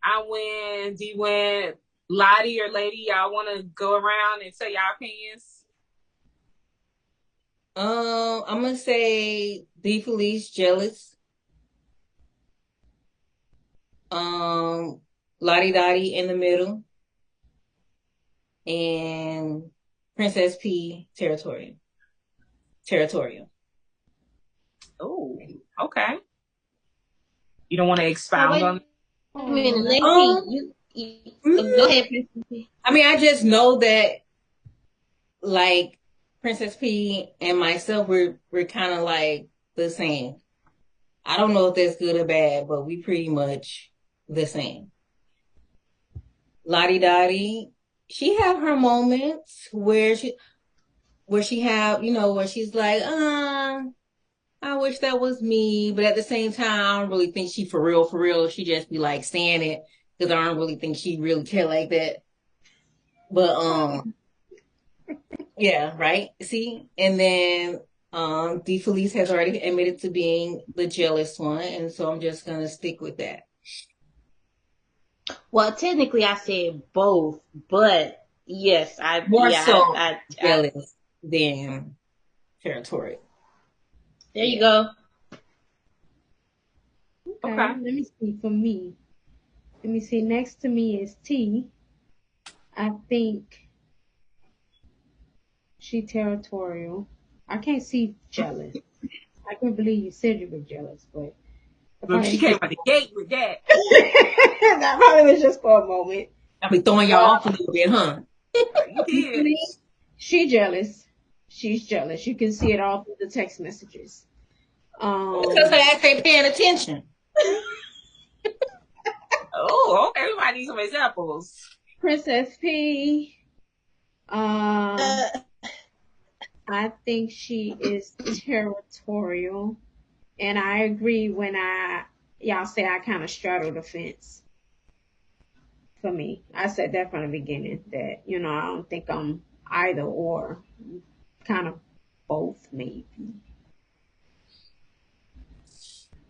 I win, D win. Lottie or Lady, y'all want to go around and tell y'all opinions? I'm gonna say D Felice jealous. Lottie Dottie in the middle, and Princess P Territorial. Territorial. Oh, okay. You don't want to expound on it? I mean, Lady, go ahead, Princess P. I mean, I just know that, like, Princess P and myself, we're kind of like the same. I don't know if that's good or bad, but we pretty much the same. Lottie Dottie, she have her moments where she have, where she's like, I wish that was me, but at the same time, I don't really think she for real. She just be like saying it because I don't really think she really care like that. But yeah, right. See, and then D Felice has already admitted to being the jealous one, and so I'm just gonna stick with that. Well, technically, I said both, but yes, More so jealous than territorial. There you go. Okay. Let me see. For me, let me see. Next to me is T. I think she territorial. I can't see jealous. I can't believe you said you were jealous, but look, she came out the gate with that. That probably was just for a moment. I'll be throwing y'all off a little bit, huh? You did. She jealous. She's jealous. You can see it all through the text messages. Because her ass ain't paying attention. Oh, okay. We might need some examples. Princess P. I think she is territorial, and I agree when y'all say I kind of straddle the fence. For me, I said that from the beginning that I don't think I'm either or, kind of both maybe.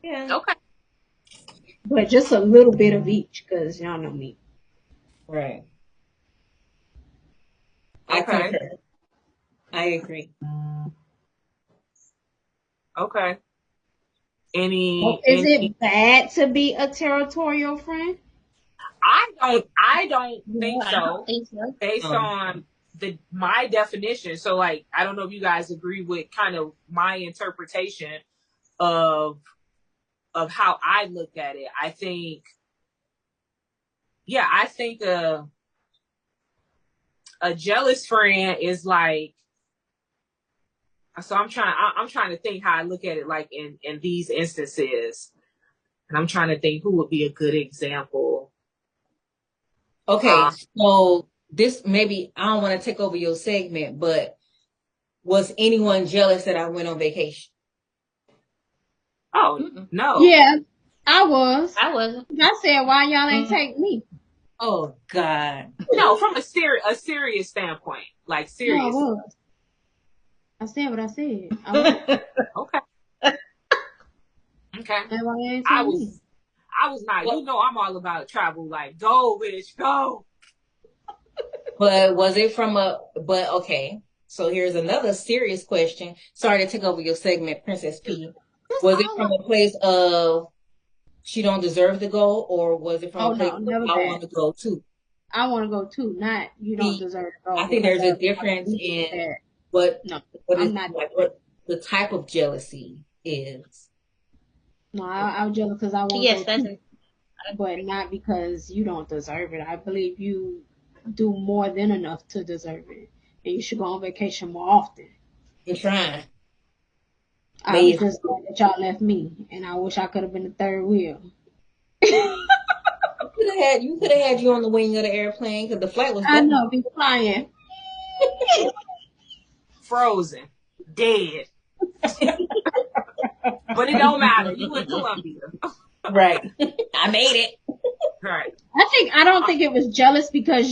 Yeah. Okay. But just a little bit of each, because y'all know me. Right. Okay. I agree. Okay. Is it bad to be a territorial friend? I don't think so. I don't think so. Based on my definition. So like I don't know if you guys agree with kind of my interpretation of how I look at it. I think a jealous friend is like, so I'm trying to think how I look at it like in these instances. And I'm trying to think who would be a good example. Okay, so this maybe I don't want to take over your segment, but was anyone jealous that I went on vacation? Oh, no. Yeah, I was. I wasn't. I said, why y'all ain't take me? Oh God. No, from a serious standpoint, like serious. No, I said what I said. I Okay. Okay. I was not. Well, I'm all about travel. Like, go, bitch, go. But was it from but okay. So here's another serious question. Sorry to take over your segment, Princess P. Was it from a place of she don't deserve to go, or was it from a place of I want to go too? I want to go too, not you don't deserve to go. I think there's a difference in what the type of jealousy is. No, I'm jealous because I want to go too, but not because you don't deserve it. I believe you do more than enough to deserve it, and you should go on vacation more often. I'm trying. I was just glad that y'all left me, and I wish I could have been the third wheel. You could have had you on the wing of the airplane because the flight was. I know, be flying. Frozen, dead. But it don't matter. You in Colombia, right? I made it. Right. I don't think it was jealous because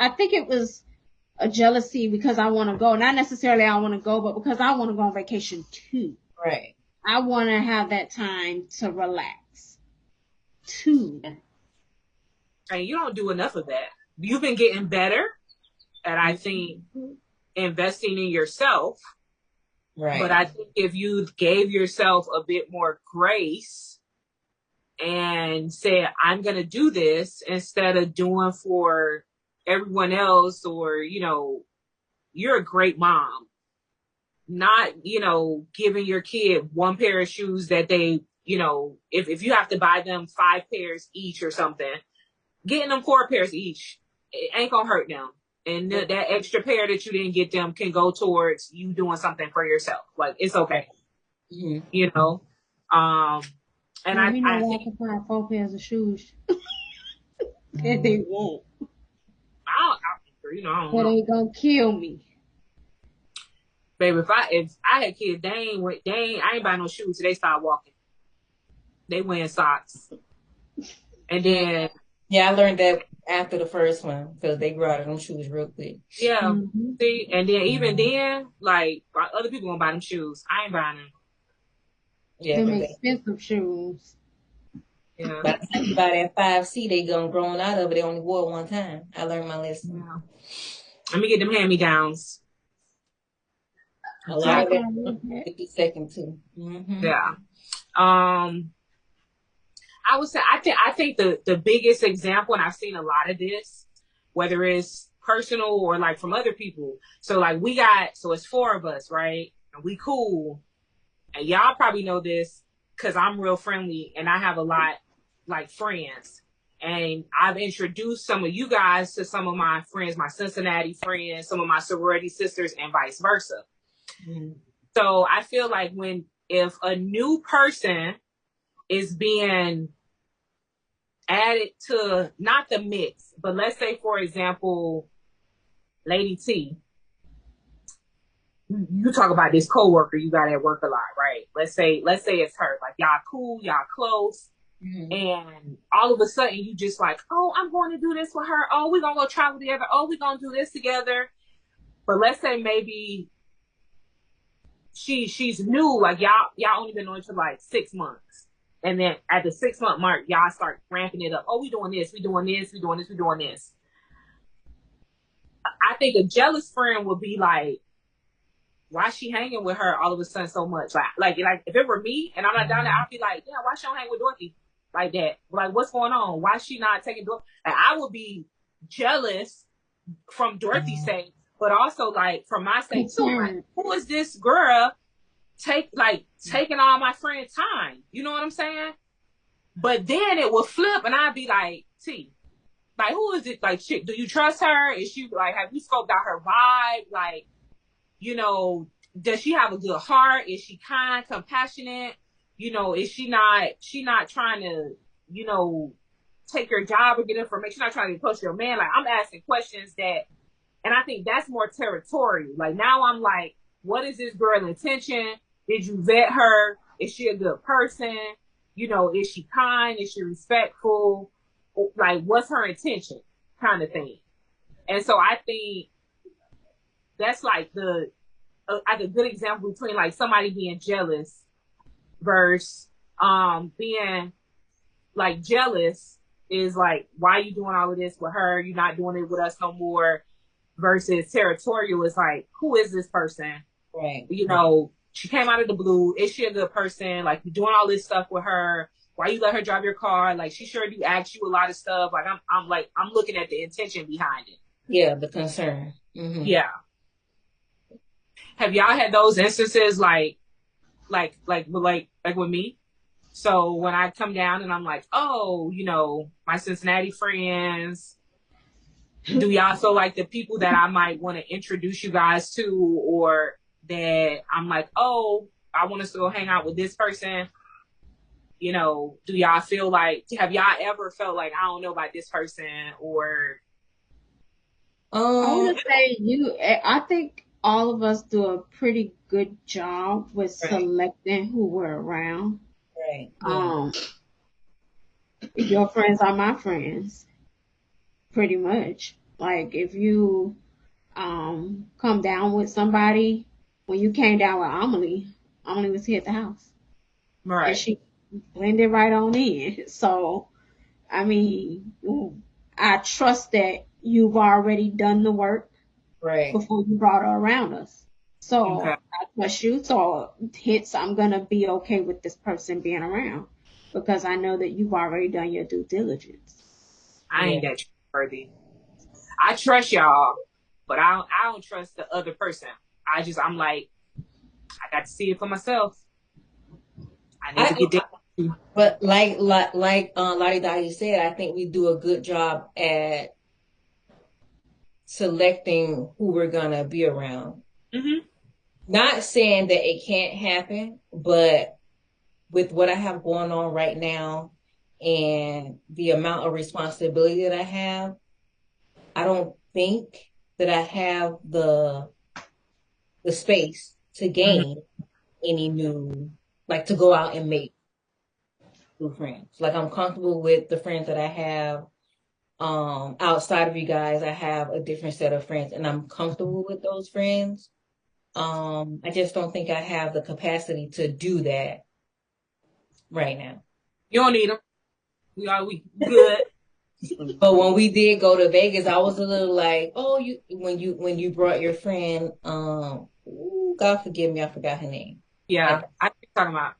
I think it was a jealousy because I want to go. Not necessarily I want to go, but because I want to go on vacation too. Right. I want to have that time to relax too. And you don't do enough of that. You've been getting better at, I think, investing in yourself. Right. But I think if you gave yourself a bit more grace and said, I'm going to do this instead of doing for everyone else, or, you know, you're a great mom. Not, you know, giving your kid one pair of shoes that they, you know, if you have to buy them 5 pairs each or something, getting them 4 pairs each, it ain't gonna hurt them. And that extra pair that you didn't get them can go towards you doing something for yourself. Like, it's okay. Mm-hmm. You know? And we know I I think, can find 4 pairs of shoes that they won't. you know, I don't That know. ain't gonna kill me. Baby, if I had kids, I ain't buy no shoes till they start walking. They wearing socks. And then, yeah, I learned that after the first one because they grew out of them shoes real quick. yeah, Mm-hmm. see, and then even then, like, other people gonna buy them shoes. I ain't buying them. Yeah, Them but expensive shoes. Yeah. by the time you buy that 5C, they gonna grown out of it. They only wore it one time. I learned my lesson. Yeah. Let me get them hand-me-downs. A lot of it Okay. 52nd too. Mm-hmm. Yeah. I would say I think the biggest example, and I've seen a lot of this, whether it's personal or like from other people. So like so it's 4 of us, right? And we cool. And y'all probably know this because I'm real friendly and I have a lot like friends. And I've introduced some of you guys to some of my friends, my Cincinnati friends, some of my sorority sisters, and vice versa. Mm-hmm. So I feel like if a new person is being added to not the mix, but let's say, for example, Lady T, you talk about this coworker you got at work a lot, right? Let's say it's her. Like, y'all cool, y'all close. Mm-hmm. And all of a sudden you just like, oh, I'm going to do this with her. Oh, we're going to go travel together. Oh, we're going to do this together. But let's say maybe she's new, like y'all only been on each other like 6 months. And then at the 6-month mark, y'all start ramping it up. Oh, we doing this, we doing this, we doing this, we doing this. I think a jealous friend would be like, why she hanging with her all of a sudden so much? Like if it were me and I'm not down there, I'd be like, yeah, why she don't hang with Dorothy like that? Like, what's going on? Why she not taking Dorothy? Like, I would be jealous from Dorothy's sake, but also like from my sake too. Like, who is this girl taking all my friend's time? You know what I'm saying? But then it will flip and I'd be like, T, like, who is it? Like, chick, do you trust her? Is she like, have you scoped out her vibe? Like, you know, does she have a good heart? Is she kind, compassionate? You know, is she not trying to, you know, take your job or get information? She's not trying to push your man. Like, I'm asking questions that, and I think that's more territorial. Like, now I'm like, what is this girl intention? Did you vet her? Is she a good person? You know, is she kind? Is she respectful? Like, what's her intention? Kind of thing. And so I think that's like like a good example between like somebody being jealous versus being like jealous is like, why are you doing all of this with her? You're not doing it with us no more. Versus territorial is like, who is this person? Right. You know, she came out of the blue. Is she a good person? Like, you're doing all this stuff with her. Why you let her drive your car? Like, she sure do ask you a lot of stuff. Like, I'm looking at the intention behind it. Yeah, the concern. Mm-hmm. Yeah. Have y'all had those instances like with me? So when I come down and I'm like, oh, you know, my Cincinnati friends, do y'all feel like the people that I might want to introduce you guys to, or that I'm like, oh, I want us to go hang out with this person? You know, do y'all feel like, have y'all ever felt like, I don't know about this person, or? I would say I think all of us do a pretty good job with selecting who we're around. Right. Yeah. Your friends are my friends, pretty much. Like, if you come down with somebody, when you came down with Amelie was here at the house. and Right. she blended right on in. So, I mean, I trust that you've already done the work Right. before you brought her around us. Okay. So I trust you. So hence I'm gonna be okay with this person being around because I know that you've already done your due diligence. I Yeah. ain't that trustworthy. I trust y'all, but I don't trust the other person. I'm like, I got to see it for myself. I need to I, get there. but Lottie Dottie said, I think we do a good job at selecting who we're gonna be around. Mm-hmm. Not saying that it can't happen, but with what I have going on right now and the amount of responsibility that I have, I don't think that I have the space to Mm-hmm. gain any new, like to go out and make new friends. Like I'm comfortable with the friends that I have. Outside of you guys, I have a different set of friends and I'm comfortable with those friends. I just don't think I have the capacity to do that right now. You don't need them. We good. But when we did go to Vegas, I was a little like, oh, when you brought your friend, ooh, God forgive me, I forgot her name. Yeah, Like I think talking about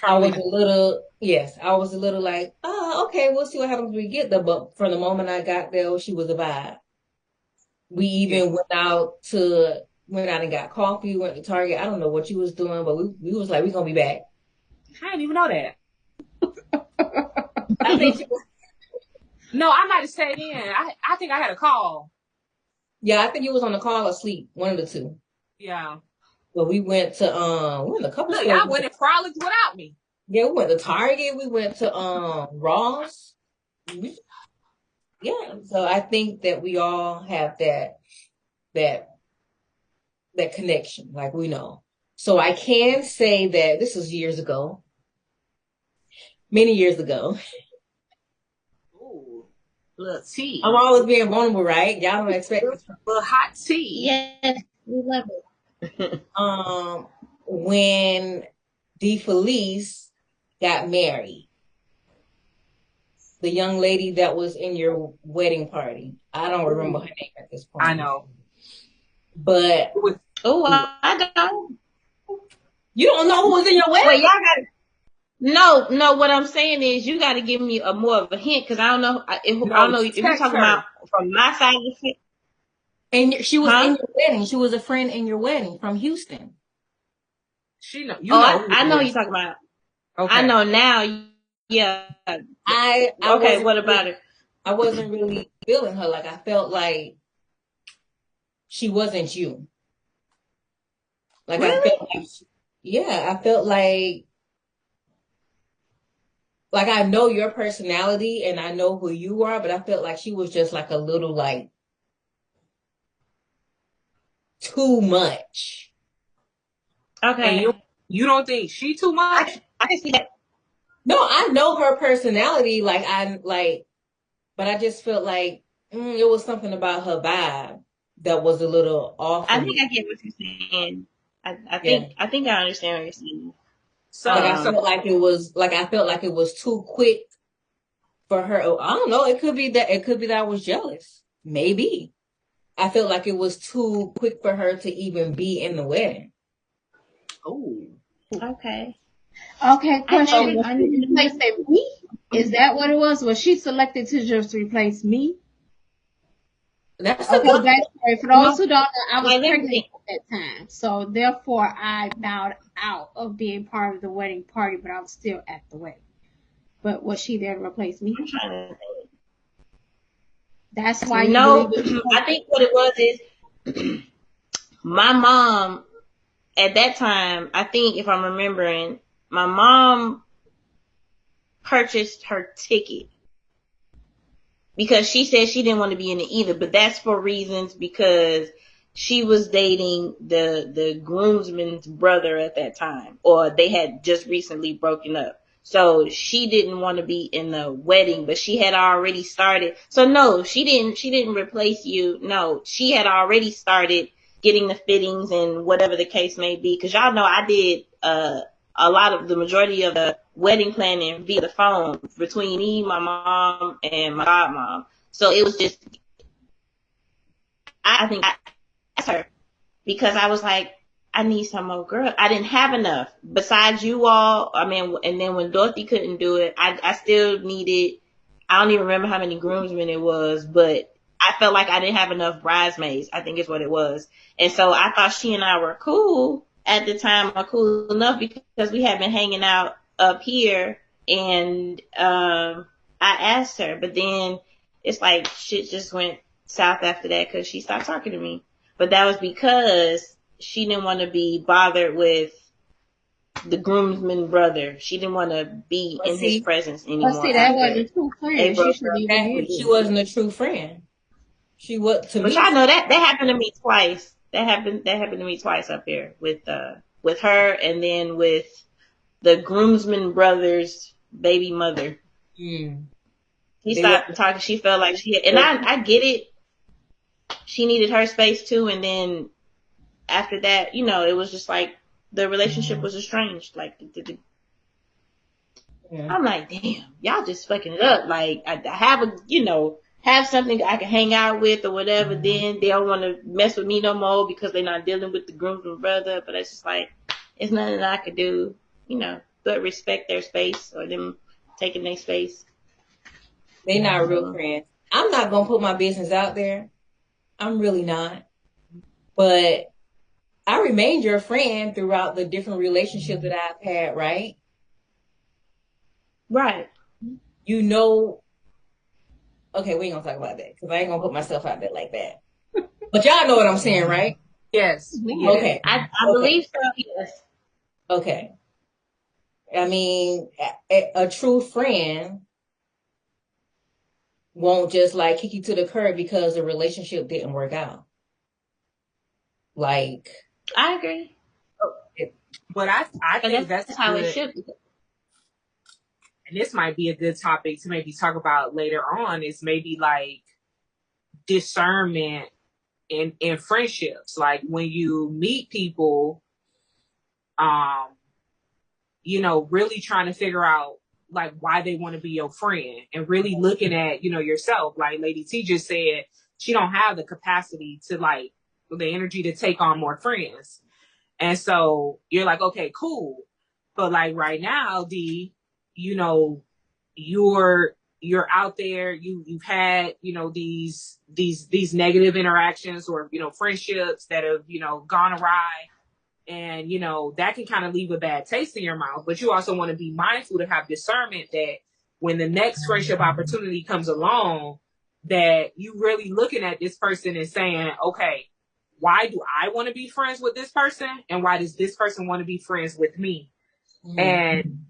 I was Carmelita. a little, yes, I was a little like, oh, okay, we'll see what happens when we get there. But from the moment I got there, she was a vibe. We Yeah, even went out and got coffee, went to Target. I don't know what you was doing, but we was like, we're gonna be back. I didn't even know that. I think she was, No, I might have stayed in. I think I had a call. yeah, I think you was on the call or sleep, one of the two. Yeah. But we went to a couple Look, stores. y'all went in frolics without me. Yeah, we went to Target. We went to Ross. Yeah, so I think that we all have that that connection, like we know. So I can say that this was years ago, many years ago. Ooh, little tea. I'm always being vulnerable, right? Y'all don't expect this. Little hot tea. Yes, we love it. When DeFelice got married, the young lady that was in your wedding party. I don't remember her name at this I point. know. But Oh, I don't. you don't know who was in your Well, wedding? y'all got no. What I'm saying is, you got to give me a more of a hint because I don't know. I don't No, know if you're text talking her. about from my side of the fence, And she was in huh? your wedding. She was a friend in your wedding from Houston. She know. You Oh, know who I it know you're is. talking about. I Okay. know now. Yeah. I Okay. wasn't What about really, her? I wasn't really feeling her. Like I felt like she wasn't you. Like I Really? felt like, yeah, I felt like I know your personality and I know who you are, but I felt like she was just like a little like too much. And Okay. you don't think she too much? I can see that. No, I know her personality. But I just felt like it was something about her vibe that was a little off I for think me. I get what you're saying. Yeah. I think I understand what you're saying. Like So I so felt like it was too quick for her. I don't know. It could be that I was jealous. Maybe. I felt like it was too quick for her to even be in the wedding. oh. Okay. Okay, I question. never. Was she replacing me? Is that what it was? Was she selected to just replace me? That's a Okay, good. backstory. For those No. who don't know, I was Like, let me pregnant think. at that time. So therefore I bowed out of being part of the wedding party, but I was still at the wedding. But was she there to replace me? I'm trying to think. That's why you believe No, it. I think what it was is my mom at that time. I think if I'm remembering, my mom purchased her ticket because she said she didn't want to be in it either, but that's for reasons because she was dating the groomsman's brother at that time, or they had just recently broken up. So she didn't want to be in the wedding, but she had already started. So no, she didn't replace you. No, she had already started getting the fittings and whatever the case may be. Cause y'all know I did the majority of the wedding planning via the phone between me, my mom, and my godmom. So it was just, I think I asked her because I was like, I need some more girl. I didn't have enough besides you all. I mean, and then when Dorothy couldn't do it, I still needed, I don't even remember how many groomsmen it was, but I felt like I didn't have enough bridesmaids, I think is what it was. And so I thought she and I were cool at the time, or cool enough because we had been hanging out up here. And I asked her, but then it's like shit just went south after that because she stopped talking to me. But that was because she didn't want to be bothered with the groomsman brother. She didn't want to be in his presence anymore. See, that wasn't a true friend. She should exactly. She wasn't a true friend. She was to but me. But I know that happened to me twice. That happened to me twice up here with her, and then with the groomsman brother's baby mother. He stopped talking. She felt like I get it. She needed her space too, and then after that, it was just like the relationship was estranged. Like, I'm like, damn, y'all just fucking it up. Like, I have have something I can hang out with or whatever. Then they don't want to mess with me no more because they're not dealing with the groomsman brother. But it's just like, it's nothing that I could do, but respect their space or them taking their space. They not real friends. I'm not gonna put my business out there. I'm really not. But I remained your friend throughout the different relationships that I've had, right? Right. Okay, we ain't gonna talk about that because I ain't gonna put myself out there like that. But y'all know what I'm saying, right? Yes. Okay. I believe so, yes. Okay. I mean, a true friend won't just like kick you to the curb because the relationship didn't work out. Like, I agree. But I think that's how good. It should be. And this might be a good topic to maybe talk about later on, is maybe like discernment in friendships. Like when you meet people, really trying to figure out like why they want to be your friend, and really looking at, yourself. Like Lady T just said, she don't have the capacity to like the energy to take on more friends. And so you're like, okay, cool. But like right now, D, you're out there, you've had, these negative interactions or, friendships that have, gone awry. And, that can kind of leave a bad taste in your mouth. But you also want to be mindful to have discernment that when the next friendship opportunity comes along, that you really looking at this person and saying, okay, why do I want to be friends with this person? And why does this person want to be friends with me? And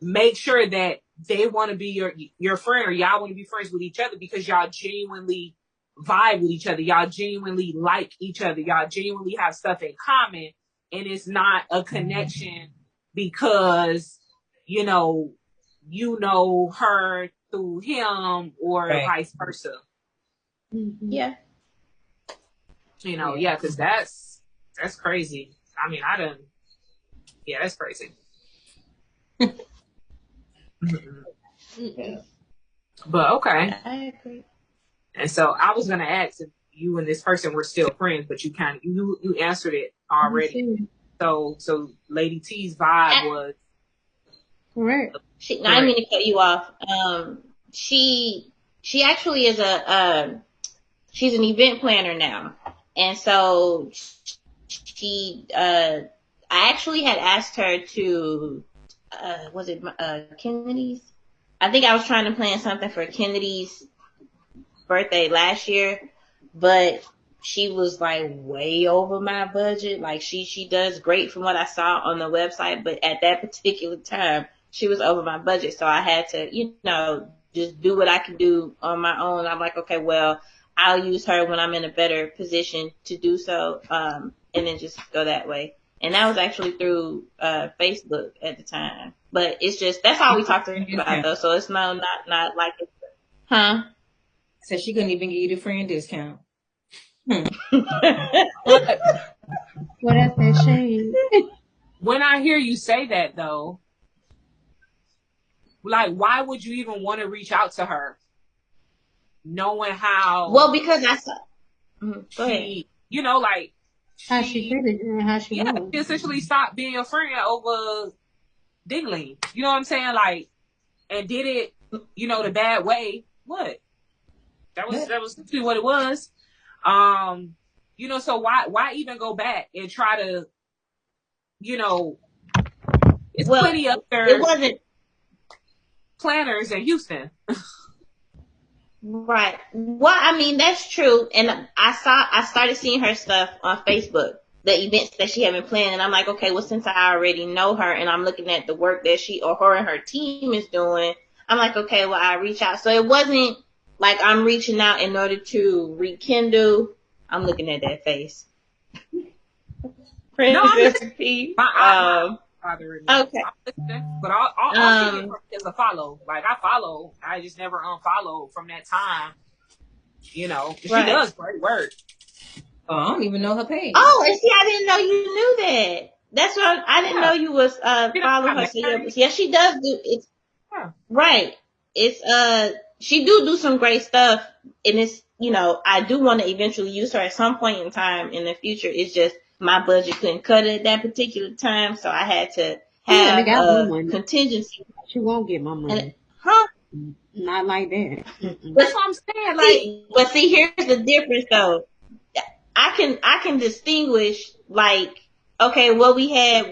make sure that they want to be your friend, or y'all want to be friends with each other because y'all genuinely vibe with each other. Y'all genuinely like each other. Y'all genuinely have stuff in common. And it's not a connection because, you know her through him or vice versa. Yeah. Because that's crazy. I mean, that's crazy. But okay. I agree. And so I was gonna ask if you and this person were still friends, but you answered it already. So Lady T's vibe was correct. I didn't mean to cut you off. She actually is she's an event planner now, and so I actually had asked her to was it Kennedy's? I think I was trying to plan something for Kennedy's birthday last year, but she was like way over my budget. Like she does great from what I saw on the website, but at that particular time she was over my budget. So I had to, just do what I can do on my own. I'm like, okay, well, I'll use her when I'm in a better position to do so. And then just go that way. And that was actually through Facebook at the time. But it's just, that's all we talked about though. So it's not like, huh? So she couldn't even give you the friend discount. Well, that's that shame. when I hear you say that though, like, why would you even want to reach out to her, knowing how Well, because I saw. Go ahead. she, you know, like How she treated you and how she yeah, moved. she essentially stopped being your friend over diggling. You know what I'm saying? Like, and did it, you know, the bad way. What? That was simply what it was. You know, so why even go back and try to, you know, it's Well, plenty of it other wasn't planners in Houston. right. Well, I mean, that's true. And I started seeing her stuff on Facebook, the events that she had been planning. And I'm like, okay, well, since I already know her and I'm looking at the work that she or her and her team is doing, I'm like, okay, well, I reach out. So it wasn't like I'm reaching out in order to rekindle. I'm looking at that face. No, Prince I'm listening. P. My bothering me. Okay. I'm listening. But all she did for me is a follow. Like, I follow. I just never unfollow from that time. You know, she Right. does great work. Oh, I don't even know her page. Oh, and see, I didn't know you knew that. That's what I didn't know you was You know, follow I her. So married. yeah, she does do it's Yeah. right. It's she do some great stuff, and it's I do want to eventually use her at some point in time in the future. It's just my budget couldn't cut it at that particular time, so I had to Yeah, they have got my a money. contingency. She won't get my And money. huh? Not like that. Mm-mm. That's what I'm saying. Like, See, here's the difference though. I can distinguish like okay, what we had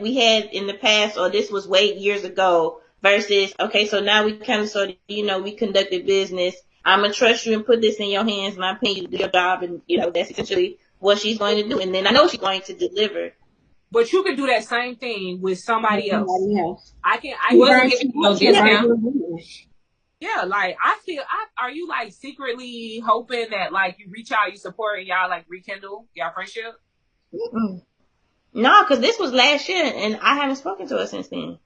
in the past, or this was way years ago, versus okay, so now we kind of sort of we conducted business. I'm gonna trust you and put this in your hands, and I'm paying you to do your job, and that's essentially what she's going to do, and then I know she's going to deliver. but you can do that same thing with somebody else. Somebody else. I Wasn't can. getting no discount. Yeah, like are you like secretly hoping that like you reach out, you support, and y'all like rekindle y'all friendship? Mm-mm. No, because this was last year, and I haven't spoken to her since then.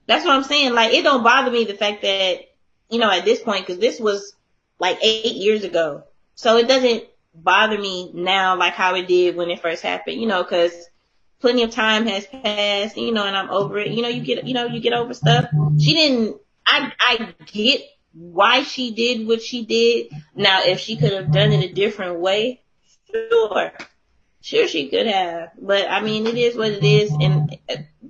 That's what I'm saying. Like, it don't bother me the fact that at this point, because this was like 8 years ago, so it doesn't bother me now like how it did when it first happened. Because plenty of time has passed, and I'm over it. You get over stuff. She didn't. I get why she did what she did. Now, if she could have done it a different way, sure she could have. But I mean, it is what it is, and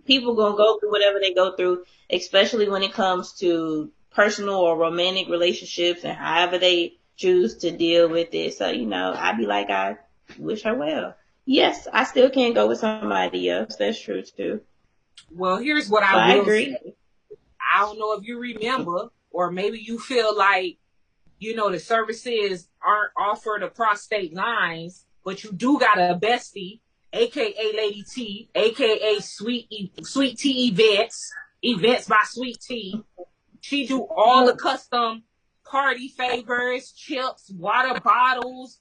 people gonna go through whatever they go through, especially when it comes to personal or romantic relationships and however they choose to deal with it. So I'd be like, I wish her well. Yes, I still can't go with somebody else. That's true too. Well, here's what So I I will agree. say. I don't know if you remember, or maybe you feel like, the services aren't offered across state lines, but you do got a bestie, aka Lady T, aka Sweet Tea Events by Sweet Tea. She do all the custom party favors, chips, water bottles,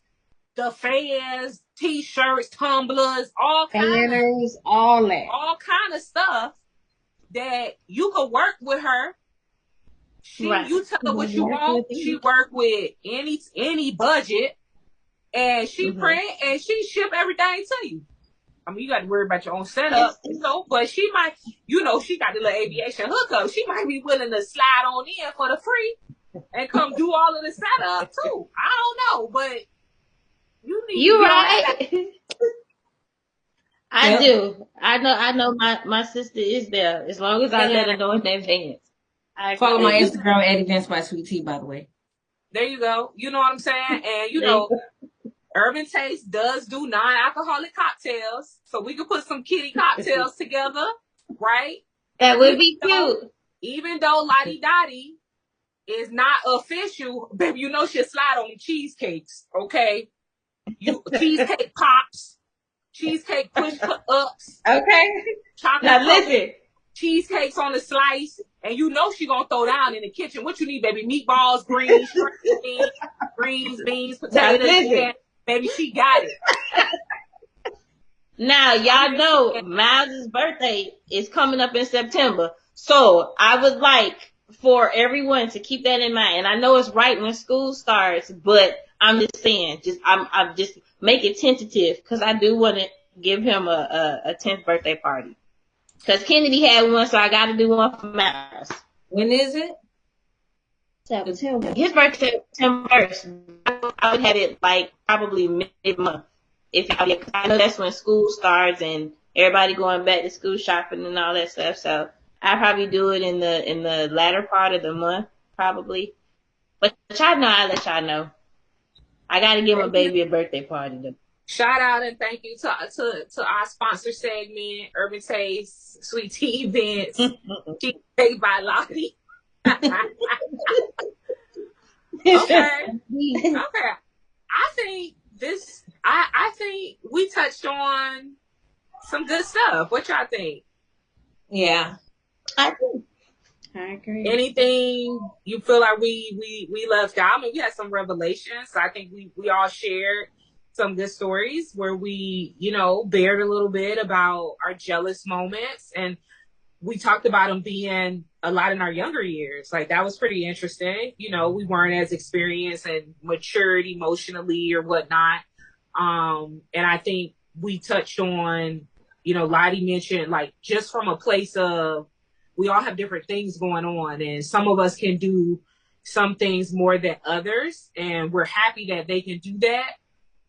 the fans, t-shirts, tumblers, all kind of stuff that you could work with her. Right. You tell her what you want. She work with any budget, and she print and she ship everything to you. I mean, you got to worry about your own setup, but she might, she got the little aviation hookup. She might be willing to slide on in for the free and come do all of the setup too. I don't know, but you right. I do. I know my sister is there as long as I let her know in advance. Follow my Instagram at Events by Sweet Tea, by the way. There you go. You know what I'm saying? And Urban Taste does do non-alcoholic cocktails, so we could put some kitty cocktails together, right? That would be cute. Even though Lottie Dottie is not official, baby, she'll slide on cheesecakes, okay? Cheesecake pops, cheesecake push ups, okay? Chocolate now listen, cheesecakes on the slice, and she gonna throw down in the kitchen. What you need, baby? Meatballs, greens, beans, potatoes. And baby, she got it. Now y'all know Miles' birthday is coming up in September, so I would like for everyone to keep that in mind. And I know it's right when school starts, but I'm just saying, I'm just make it tentative because I do want to give him a 10th birthday party. Because Kennedy had one, so I got to do one for Maris. When is it? September. His birthday is September 1st. I would have it like probably mid-month. If I know that's when school starts and everybody going back to school shopping and all that stuff. So I probably do it in the latter part of the month, probably. But y'all know, I let y'all know. I got to give my baby a birthday party though. Shout out and thank you to our sponsor segment, Urban Taste Sweet Tea Events, Cheesecake by Lottie. Okay. I think we touched on some good stuff. What y'all think? Yeah. I agree. Anything you feel like we left out? I mean, we had some revelations. I think we all shared some good stories where we, bared a little bit about our jealous moments, and we talked about them being a lot in our younger years. Like, that was pretty interesting. We weren't as experienced and matured emotionally or whatnot. And I think we touched on, Lottie mentioned, like, just from a place of, we all have different things going on, and some of us can do some things more than others, and we're happy that they can do that.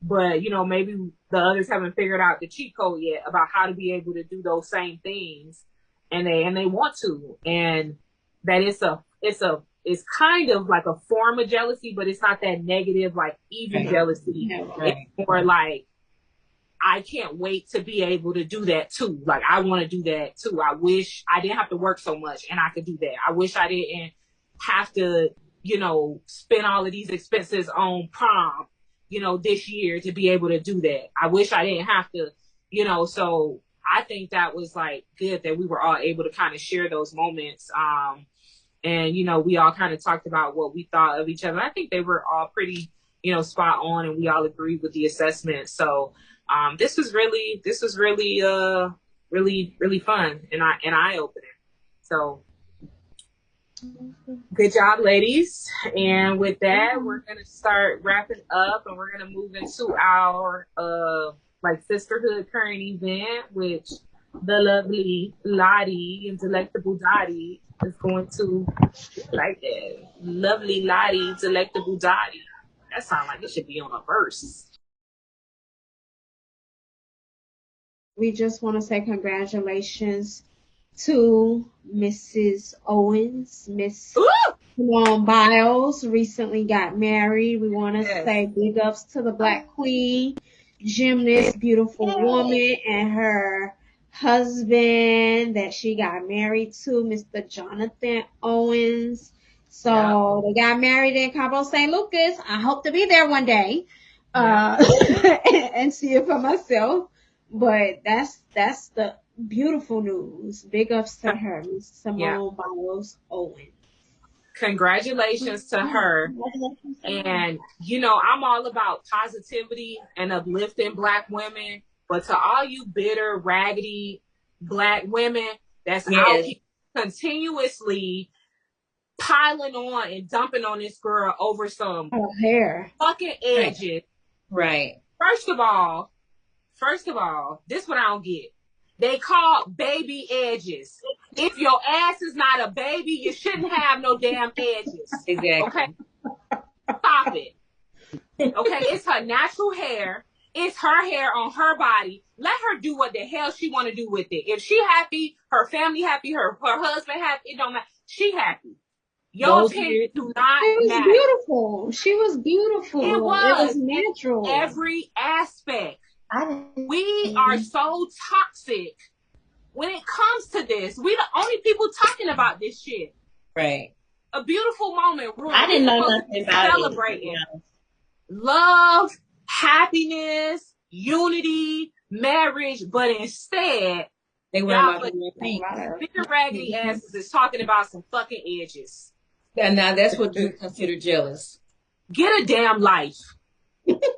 But, maybe the others haven't figured out the cheat code yet about how to be able to do those same things. And they want to. And that it's kind of like a form of jealousy, but it's not that negative, like evil jealousy. Right. It's more like, I can't wait to be able to do that too. Like, I want to do that too. I wish I didn't have to work so much and I could do that. I wish I didn't have to, spend all of these expenses on prom, this year to be able to do that. I wish I didn't have to, so I think that was like good that we were all able to kind of share those moments. And, we all kind of talked about what we thought of each other. I think they were all pretty, spot on, and we all agreed with the assessment. So, this was really, really fun and eye opening. So good job, ladies. And with that, we're going to start wrapping up, and we're going to move into our, sisterhood current event, which the lovely Lottie and Delectable Dottie is going to, like that. Lovely Lottie, Delectable Dottie. That sounds like it should be on a verse. We just want to say congratulations to Mrs. Owens. Miss Simone Biles recently got married. We want to say big ups to the Black Queen, gymnast, beautiful woman, and her husband that she got married to, Mr. Jonathan Owens. So they got married in Cabo San Lucas. I hope to be there one day and see it for myself. But that's the beautiful news. Big ups to her, Miss Simone Biles Owens. Congratulations to her. And, I'm all about positivity and uplifting Black women. But to all you bitter, raggedy Black women that's out here continuously piling on and dumping on this girl over some hair fucking edges. Right. First of all, this is what I don't get. They call baby edges. If your ass is not a baby, you shouldn't have no damn edges. Exactly. Okay? Stop it. Okay? It's her natural hair. It's her hair on her body. Let her do what the hell she want to do with it. If she happy, her family happy, her husband happy, it don't matter. She happy. Your opinion do not matter. Beautiful. She was beautiful. It was natural. Every aspect. We are so toxic when it comes to this. We the only people talking about this shit. Right. A beautiful moment. I didn't know nothing about celebrating love, happiness, unity, marriage, but instead they went about the thing. Bigger raggedy asses is talking about some fucking edges. And now that's what you consider jealous. Get a damn life.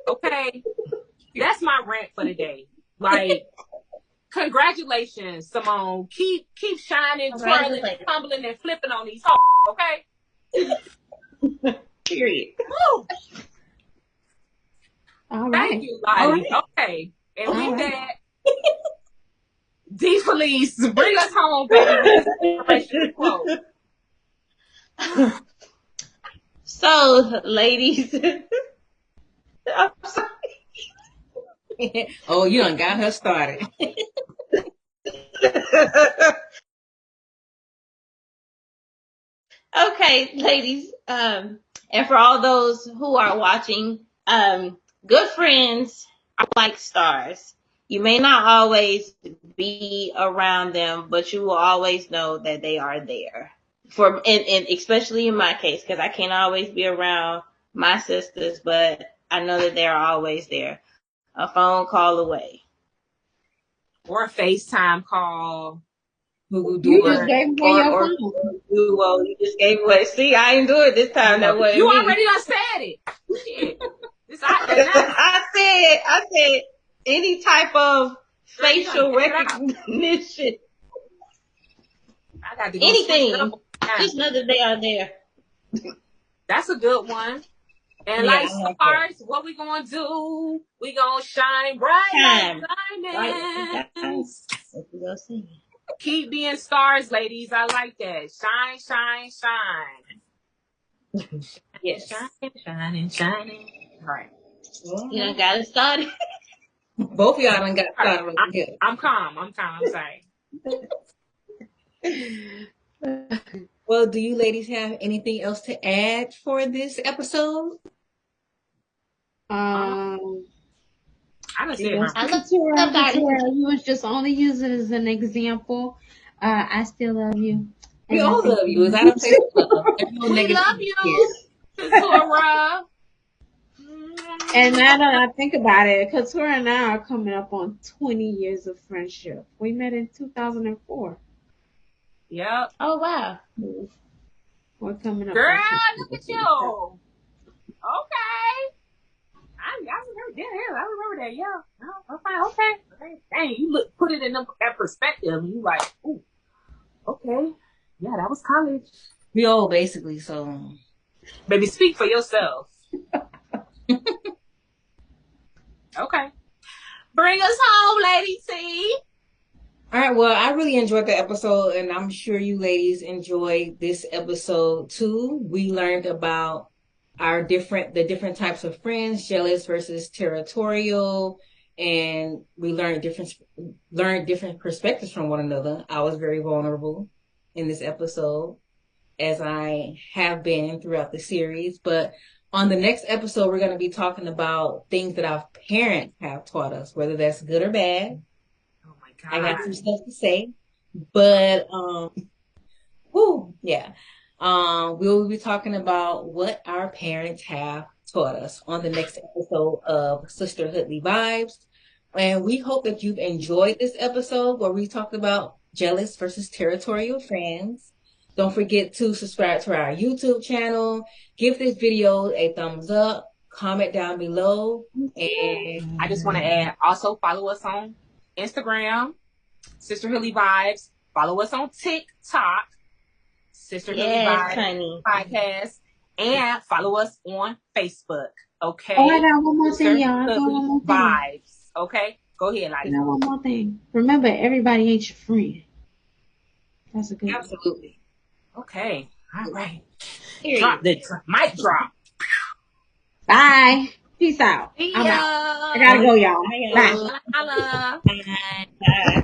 Okay? That's my rant for the day. Like, congratulations, Simone. Keep shining, twirling, tumbling, and flipping on these hoes, okay? Period. Woo. All right. Thank you, Lottie. Right. Okay. And with that, D Felice, bring us home, baby, with this inspirational quote. So, ladies, I'm sorry. Oh, you done got her started. Okay, ladies, and for all those who are watching, good friends are like stars. You may not always be around them, but you will always know that they are there. And especially in my case, because I can't always be around my sisters, but I know that they're always there. A phone call away. Or a FaceTime call. You just gave away your phone. Well, you just gave away. See, I ain't do it this time. That wasn't You me. already done said it. Shit. It's out there now. I said any type of facial recognition. I got to go Anything. Just know that they are there. That's a good one. And like stars, what we gonna do? We gonna shine bright like diamonds. What you gonna see? Keep being stars, ladies. I like that. Shine, shine, shine. Yes. Shining, shining. All right. You done got it started. Both of y'all done got started. I'm calm. I'm sorry. Well, do you ladies have anything else to add for this episode? I done said Territorial, you was just only using it as an example. I still love you. We all love you. I don't say love. We love you, Katura. And now that I think about it, Katura and I are coming up on 20 years of friendship. We met in 2004. Yep. Oh, wow. We're coming up. Girl, look at you. Okay. I remember that. Yeah. No, okay. Dang, you put it in that perspective. And you like, ooh, okay. Yeah, that was college. We all basically, so. Baby, speak for yourself. Okay. Bring us home, Lady T. All right, well, I really enjoyed the episode, and I'm sure you ladies enjoyed this episode too. We learned about the different types of friends, jealous versus territorial, and we learned different perspectives from one another. I was very vulnerable in this episode, as I have been throughout the series. But on the next episode, we're going to be talking about things that our parents have taught us, whether that's good or bad. I got some stuff to say, but we'll be talking about what our parents have taught us on the next episode of Sisterhoodly Vibes. And we hope that you've enjoyed this episode where we talked about jealous versus territorial friends. Don't forget to subscribe to our YouTube channel. Give this video a thumbs up. Comment down below. And I just want to add, also follow us on Instagram, Sisterhoodly Vibes. Follow us on TikTok, Sisterhoodly Vibes Podcast, and follow us on Facebook. Okay. Oh, I got one more thing, y'all. Vibes. Okay. Go ahead, Lottie. I got one more thing. Remember, everybody ain't your friend. That's a good one. Absolutely. Okay. All right. Drop the mic drop. Bye. Peace out. See ya. I gotta go, y'all. Bye. Holla. Bye.